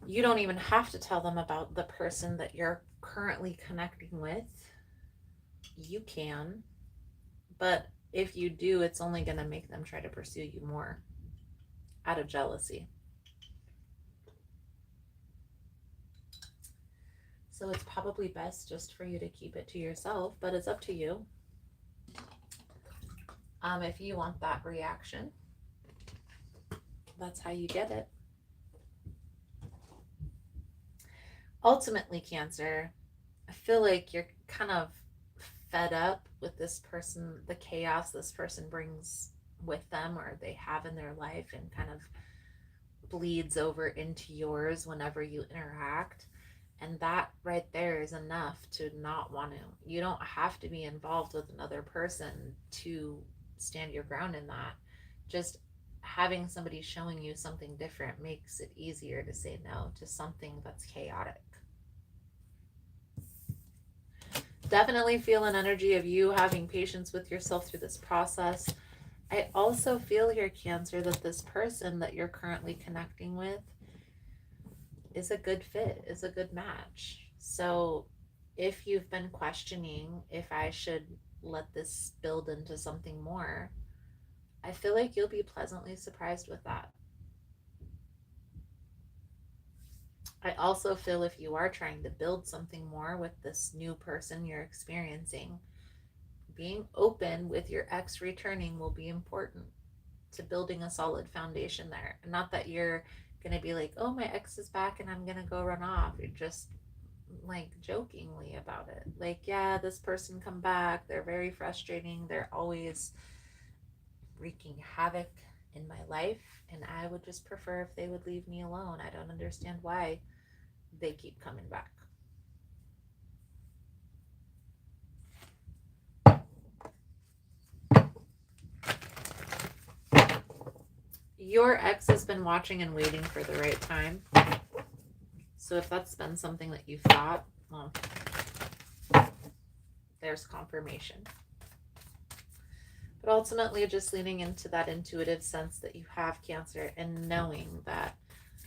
You don't even have to tell them about the person that you're currently connecting with. You can, but if you do, it's only going to make them try to pursue you more out of jealousy. So it's probably best just for you to keep it to yourself, but it's up to you. If you want that reaction, That's how you get it. Ultimately, Cancer, I feel like you're kind of fed up with this person, the chaos this person brings with them or they have in their life, and kind of bleeds over into yours whenever you interact. And that right there is enough to not want to. You don't have to be involved with another person to stand your ground in that. Just having somebody showing you something different makes it easier to say no to something that's chaotic. Definitely feel an energy of you having patience with yourself through this process. I also feel here, Cancer, that this person that you're currently connecting with is a good fit, is a good match. So if you've been questioning if I should let this build into something more, I feel like you'll be pleasantly surprised with that. I also feel if you are trying to build something more with this new person you're experiencing, being open with your ex returning will be important to building a solid foundation there. Not that you're going to be like, oh, my ex is back and I'm going to go run off. You're just like jokingly about it. Like, yeah, this person come back. They're very frustrating. They're always wreaking havoc in my life. And I would just prefer if they would leave me alone. I don't understand why they keep coming back. Your ex has been watching and waiting for the right time. So if that's been something that you've thought, well, there's confirmation. But ultimately, just leaning into that intuitive sense that you have, Cancer, and knowing that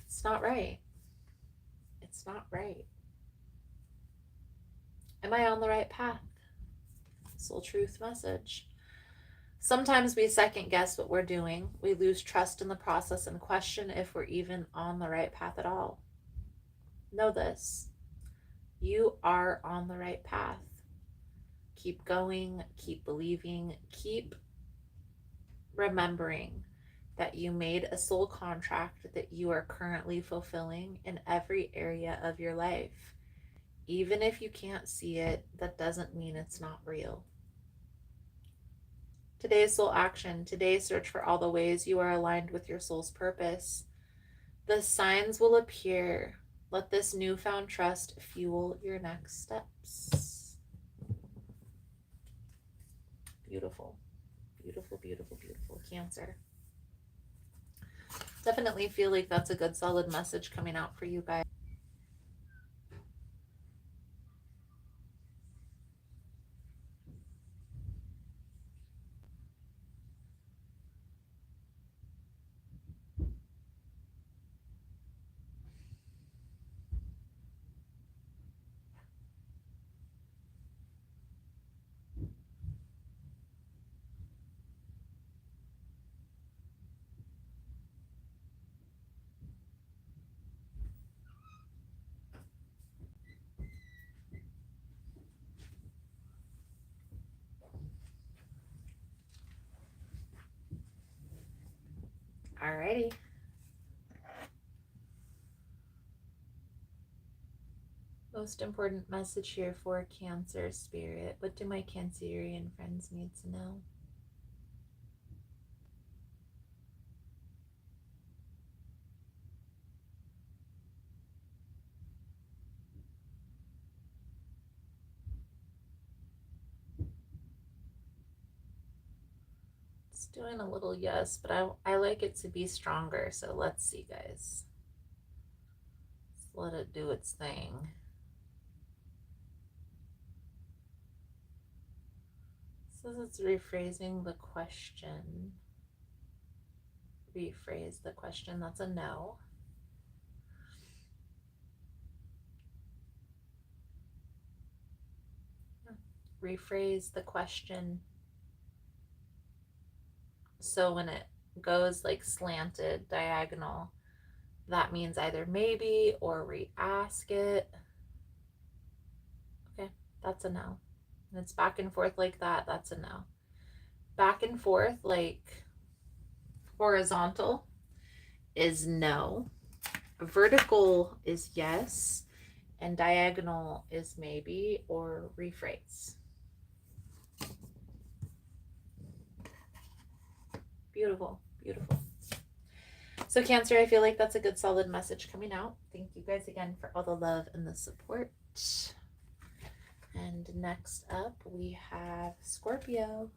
it's not right. It's not right. Am I on the right path? Soul truth message. Sometimes we second guess what we're doing. We lose trust in the process and question if we're even on the right path at all. Know this. You are on the right path. Keep going, keep believing, keep remembering that you made a soul contract that you are currently fulfilling in every area of your life. Even if you can't see it, that doesn't mean it's not real. Today's soul action, today's search for all the ways you are aligned with your soul's purpose. The signs will appear. Let this newfound trust fuel your next steps. Beautiful, beautiful, beautiful, beautiful, Cancer. Definitely feel like that's a good solid message coming out for you guys. Alrighty. Most important message here for Cancer Spirit. What do my Cancerian friends need to know? It's doing a little yes, but I like it to be stronger. So let's see, guys. Let's let it do its thing. Says it's rephrasing the question. Rephrase the question. That's a no. Rephrase the question. So when it goes like slanted, diagonal, that means either maybe or re-ask it. Okay, that's a no. And it's back and forth like that, that's a no. Back and forth like horizontal is no. Vertical is yes. And diagonal is maybe or rephrase. Beautiful, beautiful. So Cancer, I feel like that's a good solid message coming out. Thank you guys again for all the love and the support. And next up we have Scorpio.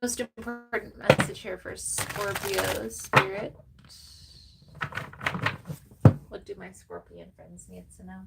Most important message here for Scorpio spirit. What do my Scorpion friends need to know?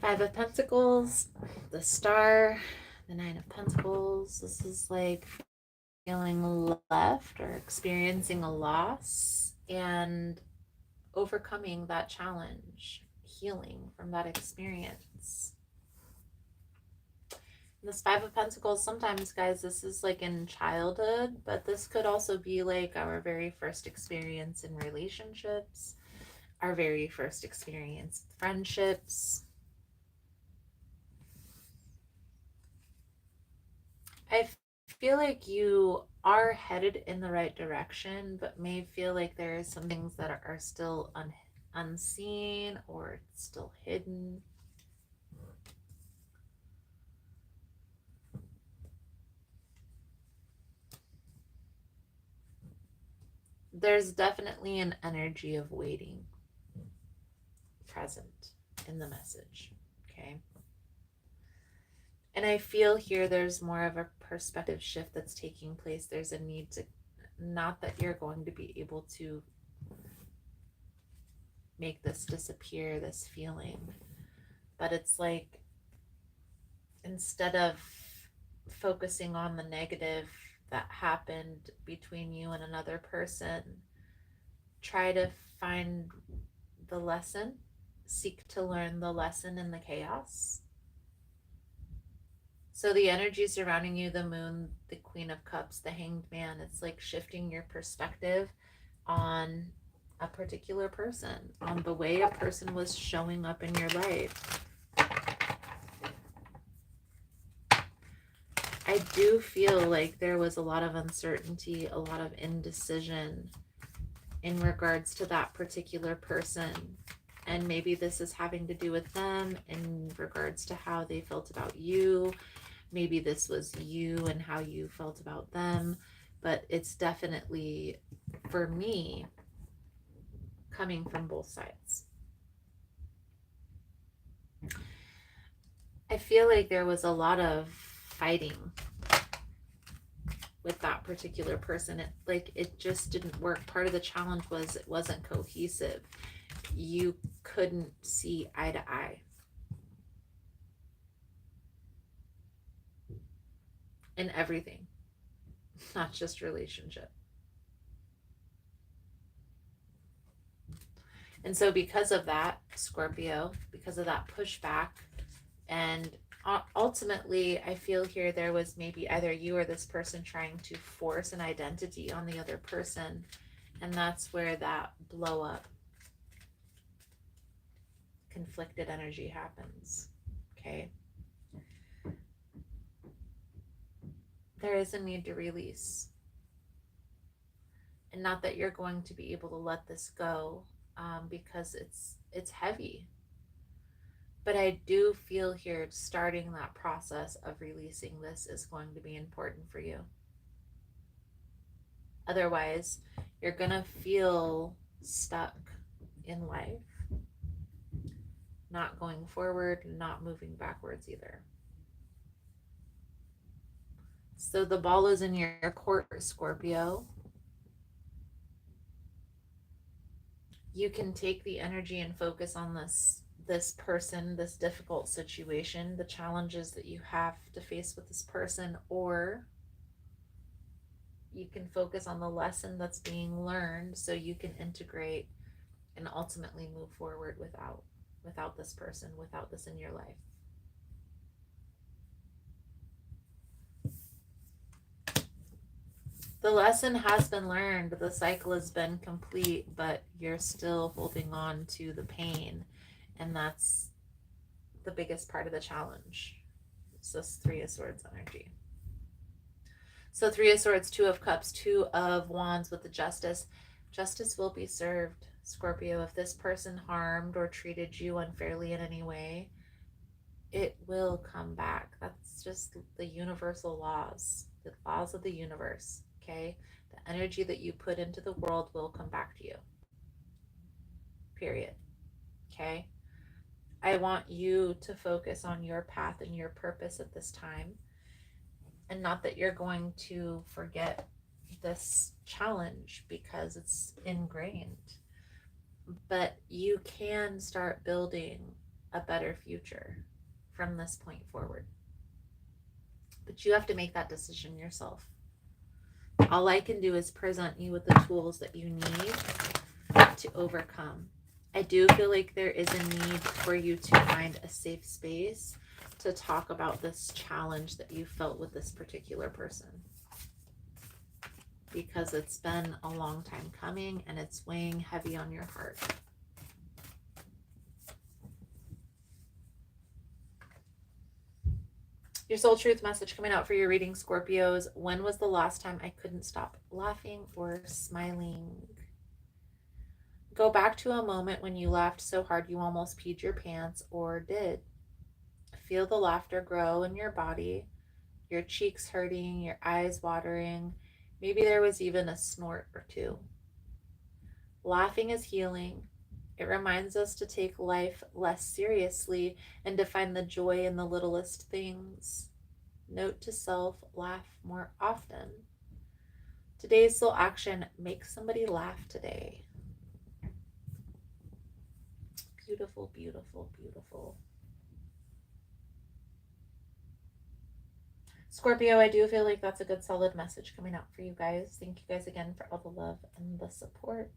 Five of Pentacles, the Star, the Nine of Pentacles. This is like feeling left or experiencing a loss and overcoming that challenge, healing from that experience. And this Five of Pentacles, sometimes, guys, this is like in childhood, but this could also be like our very first experience in relationships, our very first experience with friendships. I feel like you are headed in the right direction, but may feel like there are some things that are still unseen or still hidden. There's definitely an energy of waiting present in the message, okay? And I feel here there's more of a perspective shift that's taking place. There's a need to, not that you're going to be able to make this disappear, this feeling, but it's like instead of focusing on the negative that happened between you and another person, try to find the lesson, seek to learn the lesson in the chaos. So the energy surrounding you, the moon, the Queen of Cups, the Hanged Man, it's like shifting your perspective on a particular person, on the way a person was showing up in your life. I do feel like there was a lot of uncertainty, a lot of indecision in regards to that particular person. And maybe this is having to do with them in regards to how they felt about you. Maybe this was you and how you felt about them. But it's definitely, for me, coming from both sides. I feel like there was a lot of fighting with that particular person. It just didn't work. Part of the challenge was it wasn't cohesive. You couldn't see eye to eye. in everything, not just relationship. And so because of that, Scorpio, because of that pushback, and ultimately I feel here there was maybe either you or this person trying to force an identity on the other person, and that's where that blow up, conflicted energy happens. Okay, there is a need to release, and not that you're going to be able to let this go, because it's heavy. But I do feel here starting that process of releasing this is going to be important for you. Otherwise, you're going to feel stuck in life, not going forward, not moving backwards either. So the ball is in your court, Scorpio. You can take the energy and focus on this person, this difficult situation, the challenges that you have to face with this person, or you can focus on the lesson that's being learned so you can integrate and ultimately move forward without this person, without this in your life. The lesson has been learned, the cycle has been complete, but you're still holding on to the pain, and that's the biggest part of the challenge. It's this Three of Swords energy. So Three of Swords, Two of Cups, Two of Wands with the Justice. Justice will be served, Scorpio. If this person harmed or treated you unfairly in any way, it will come back. That's just the universal laws, the laws of the universe, okay? The energy that you put into the world will come back to you, period, okay? I want you to focus on your path and your purpose at this time, and not that you're going to forget this challenge because it's ingrained, but you can start building a better future from this point forward. But you have to make that decision yourself. All I can do is present you with the tools that you need to overcome. I do feel like there is a need for you to find a safe space to talk about this challenge that you felt with this particular person, because it's been a long time coming and it's weighing heavy on your heart. Your soul truth message coming out for your reading, Scorpios. When was the last time I couldn't stop laughing or smiling? Go back to a moment when you laughed so hard you almost peed your pants, or did. Feel the laughter grow in your body, your cheeks hurting, your eyes watering. Maybe there was even a snort or two. Laughing is healing. It reminds us to take life less seriously and to find the joy in the littlest things. Note to self, laugh more often. Today's soul action, make somebody laugh today. Beautiful, beautiful, beautiful. Scorpio, I do feel like that's a good solid message coming out for you guys. Thank you guys again for all the love and the support.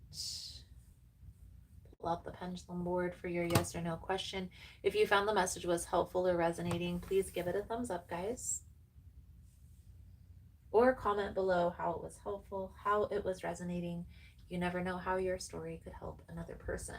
Pull out the pendulum board for your yes or no question. If you found the message was helpful or resonating, please give it a thumbs up, guys. Or comment below how it was helpful, how it was resonating. You never know how your story could help another person.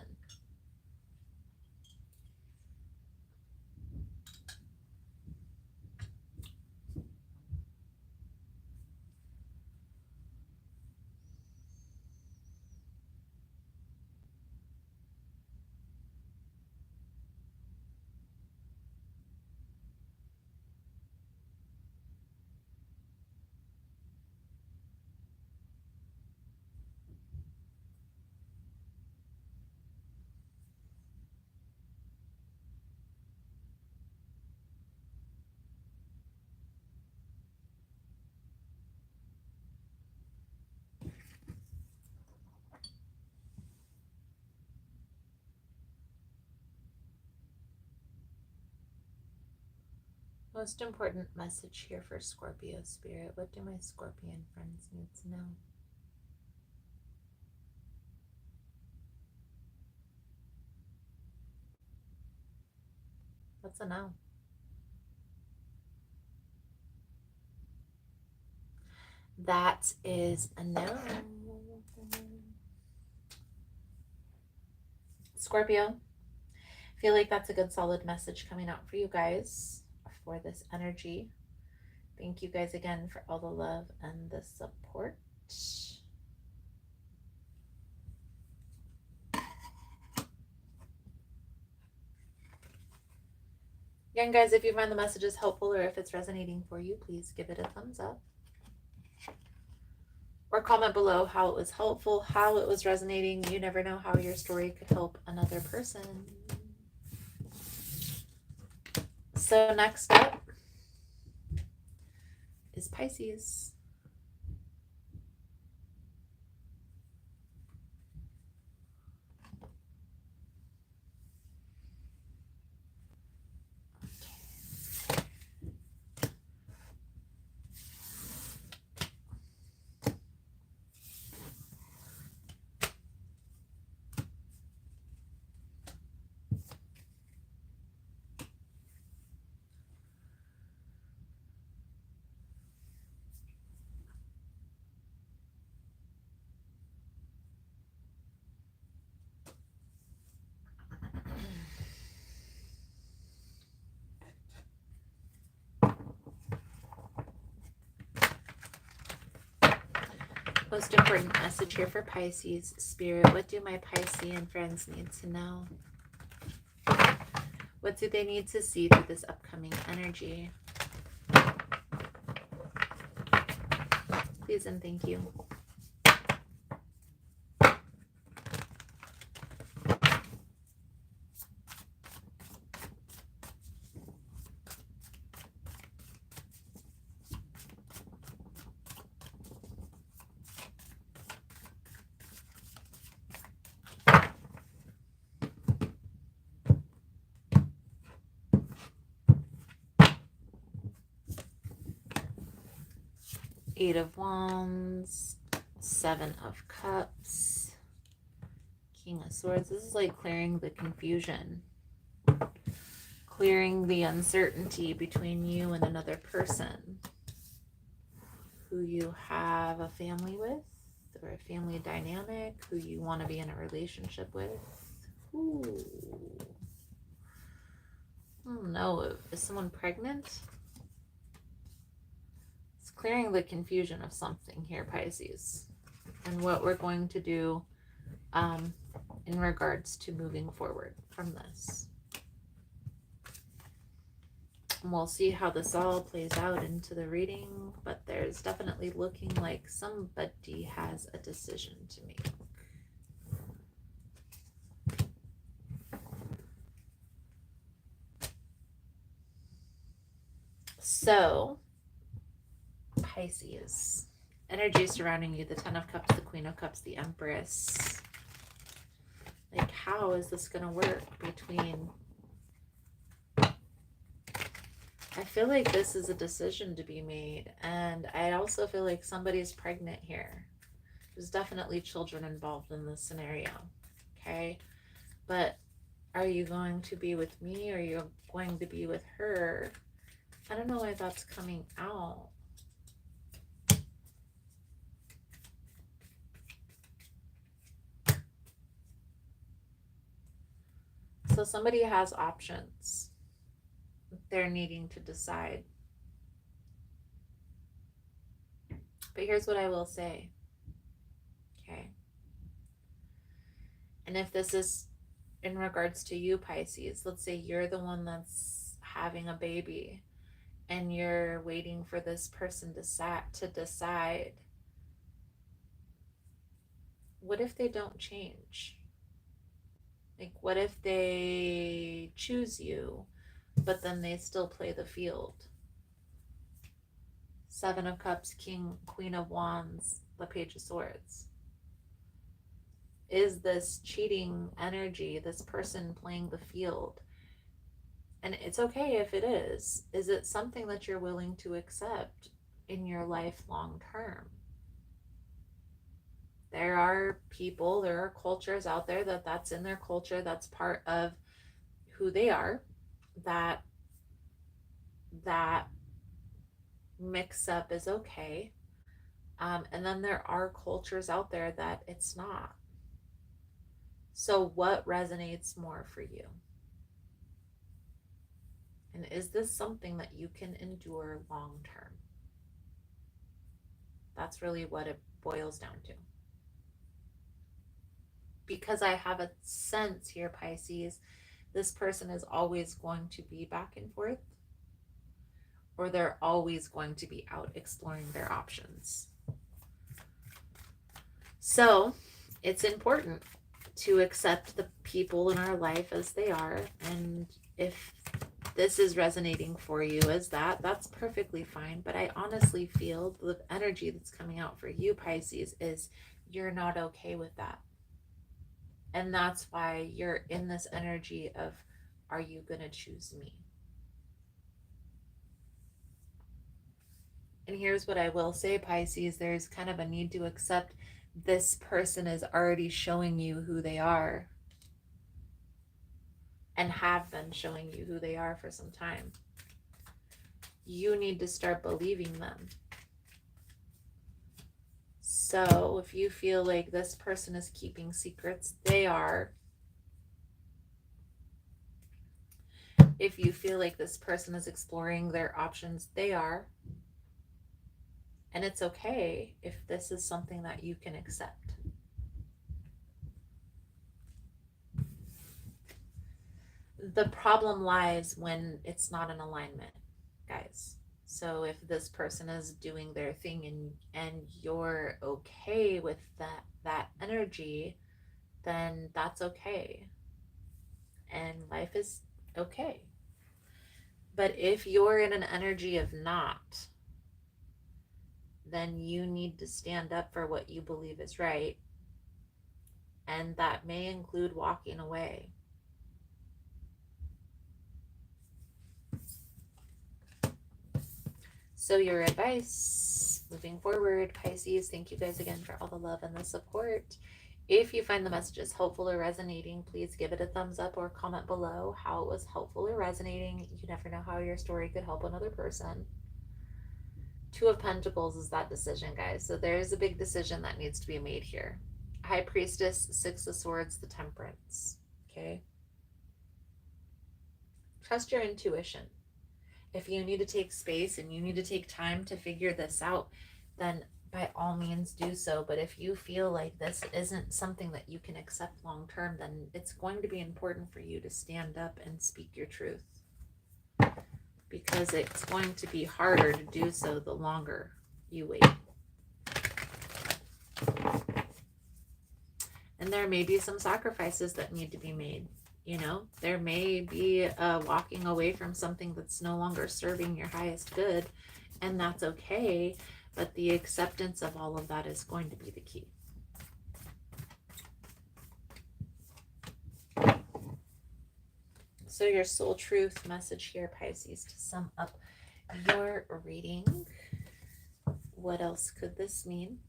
Most important message here for Scorpio spirit. What do my Scorpion friends need to know? What's a no? That is a no. Scorpio, I feel like that's a good solid message coming out for you guys for this energy. Thank you guys again for all the love and the support. Again, guys, if you find the messages helpful or if it's resonating for you, please give it a thumbs up. Or comment below how it was helpful, how it was resonating. You never know how your story could help another person. So next up is Pisces. Most important message here for Pisces spirit. What do my Piscean friends need to know? What do they need to see through this upcoming energy? Please and thank you. 8 of Wands, 7 of Cups, King of Swords. This is like clearing the confusion, clearing the uncertainty between you and another person who you have a family with or a family dynamic, who you want to be in a relationship with. Ooh. I don't know. Is someone pregnant? Clearing the confusion of something here, Pisces, and what we're going to do in regards to moving forward from this. And we'll see how this all plays out into the reading, but there's definitely looking like somebody has a decision to make. So, Pisces, energy surrounding you, the 10 of Cups, the Queen of Cups, the Empress. Like, how is this going to work between... I feel like this is a decision to be made, and I also feel like somebody's pregnant here. There's definitely children involved in this scenario, okay? But are you going to be with me, or are you going to be with her? I don't know why that's coming out. So somebody has options. They're needing to decide. But here's what I will say. Okay. And if this is in regards to you, Pisces, let's say you're the one that's having a baby and you're waiting for this person to decide. What if they don't change? Like, what if they choose you, but then they still play the field? 7 of Cups, Queen of Wands, the Page of Swords. Is this cheating energy, this person playing the field, And it's okay if it is. Is it something that you're willing to accept in your life long term? There are people, there are cultures out there that that's in their culture, that's part of who they are, that that mix up is okay. And then there are cultures out there that it's not. So, what resonates more for you? And is this something that you can endure long term? That's really what it boils down to. Because I have a sense here, Pisces, this person is always going to be back and forth, or they're always going to be out exploring their options. So it's important to accept the people in our life as they are. And if this is resonating for you as that's perfectly fine. But I honestly feel the energy that's coming out for you, Pisces, is you're not okay with that. And that's why you're in this energy of, are you going to choose me? And here's what I will say, Pisces, there's kind of a need to accept this person is already showing you who they are and have been showing you who they are for some time. You need to start believing them. So if you feel like this person is keeping secrets, they are. If you feel like this person is exploring their options, they are. And it's okay if this is something that you can accept. The problem lies when it's not in alignment, guys. So if this person is doing their thing and you're okay with that energy, then that's okay. And life is okay. But if you're in an energy of not, then you need to stand up for what you believe is right. And that may include walking away. So your advice moving forward, Pisces, thank you guys again for all the love and the support. If you find the messages helpful or resonating, please give it a thumbs up or comment below how it was helpful or resonating. You never know how your story could help another person. Two of Pentacles is that decision, guys. So there's a big decision that needs to be made here. High Priestess, Six of Swords, the Temperance. Okay. Trust your intuition. If you need to take space and you need to take time to figure this out, then by all means do so. But if you feel like this isn't something that you can accept long term, then it's going to be important for you to stand up and speak your truth. Because it's going to be harder to do so the longer you wait. And there may be some sacrifices that need to be made. You know, there may be a walking away from something that's no longer serving your highest good, and that's okay. But the acceptance of all of that is going to be the key. So your soul truth message here, Pisces, to sum up your reading. What else could this mean?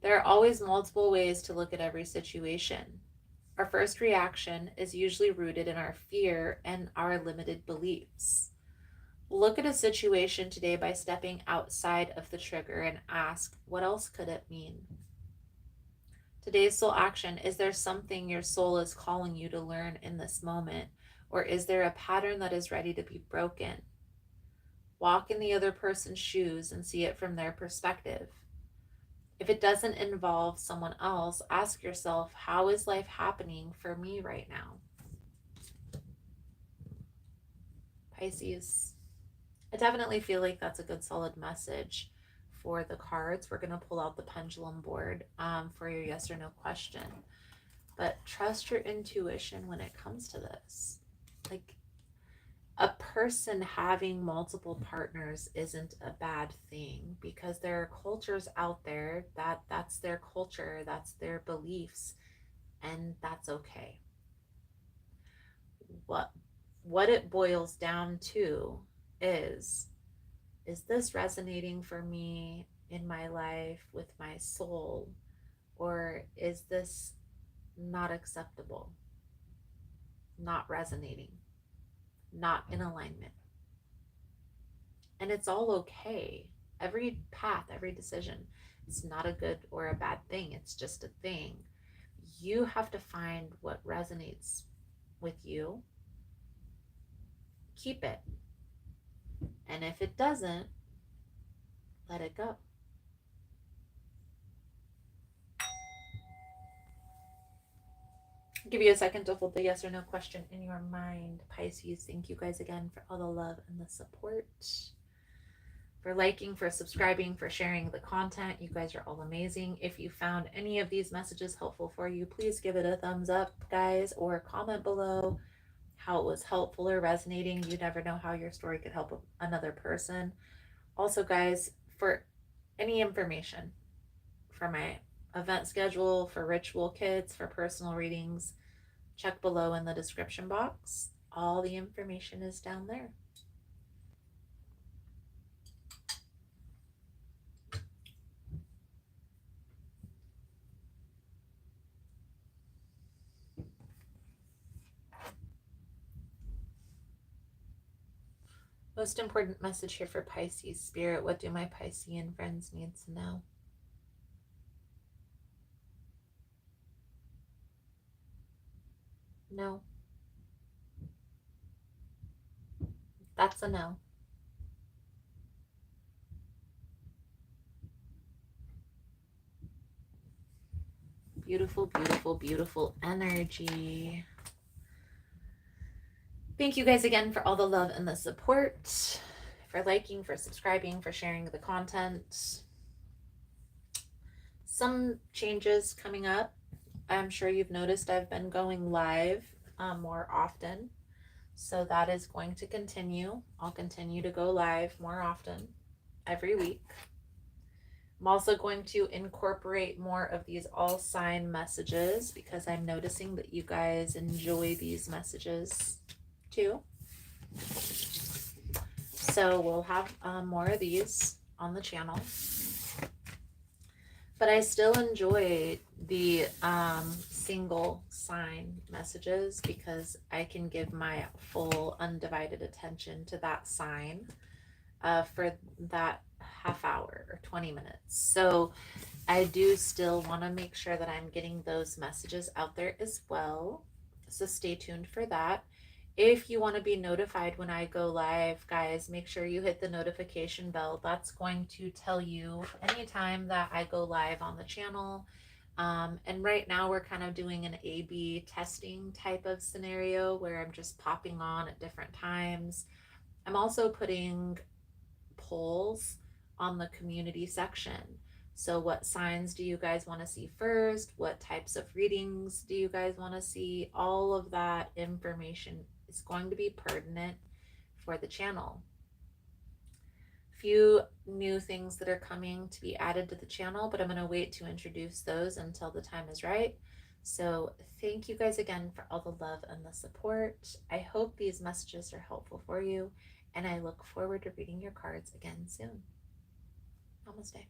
There are always multiple ways to look at every situation. Our first reaction is usually rooted in our fear and our limited beliefs. Look at a situation today by stepping outside of the trigger and ask, what else could it mean? Today's soul action, is there something your soul is calling you to learn in this moment? Or is there a pattern that is ready to be broken? Walk in the other person's shoes and see it from their perspective. If it doesn't involve someone else, ask yourself, how is life happening for me right now? Pisces, I definitely feel like that's a good solid message for the cards. We're going to pull out the pendulum board for your yes or no question. But trust your intuition when it comes to this. Like, a person having multiple partners isn't a bad thing, because there are cultures out there that's their culture, that's their beliefs, and that's okay. what it boils down to is this resonating for me in my life with my soul, or is this not acceptable, not resonating, not in alignment? And it's all okay. Every path, every decision, it's not a good or a bad thing, it's just a thing. You have to find what resonates with you, keep it. And if it doesn't, let it go. Give you a second to hold the yes or no question in your mind. Pisces, thank you guys again for all the love and the support, for liking, for subscribing, for sharing the content. You guys are all amazing. If you found any of these messages helpful for you, please give it a thumbs up, guys, or comment below how it was helpful or resonating. You never know how your story could help another person. Also, guys, for any information for my event schedule, for ritual kits, for personal readings, check below in the description box. All the information is down there. Most important message here for Pisces Spirit. What do my Piscean friends need to know? No. That's a no. Beautiful, beautiful, beautiful energy. Thank you guys again for all the love and the support, for liking, for subscribing, for sharing the content. Some changes coming up. I'm sure you've noticed I've been going live more often. So that is going to continue. I'll continue to go live more often every week. I'm also going to incorporate more of these all sign messages because I'm noticing that you guys enjoy these messages too. So we'll have more of these on the channel. But I still enjoy the single sign messages because I can give my full undivided attention to that sign for that half hour or 20 minutes. So I do still want to make sure that I'm getting those messages out there as well. So stay tuned for that. If you want to be notified when I go live, guys, make sure you hit the notification bell. That's going to tell you anytime that I go live on the channel. And right now we're kind of doing an A/B testing type of scenario where I'm just popping on at different times. I'm also putting polls on the community section. So what signs do you guys want to see first? What types of readings do you guys want to see? All of that information is going to be pertinent for the channel. Few new things that are coming to be added to the channel, but I'm going to wait to introduce those until the time is right. So thank you guys again for all the love and the support. I hope these messages are helpful for you, and I look forward to reading your cards again soon. Namaste.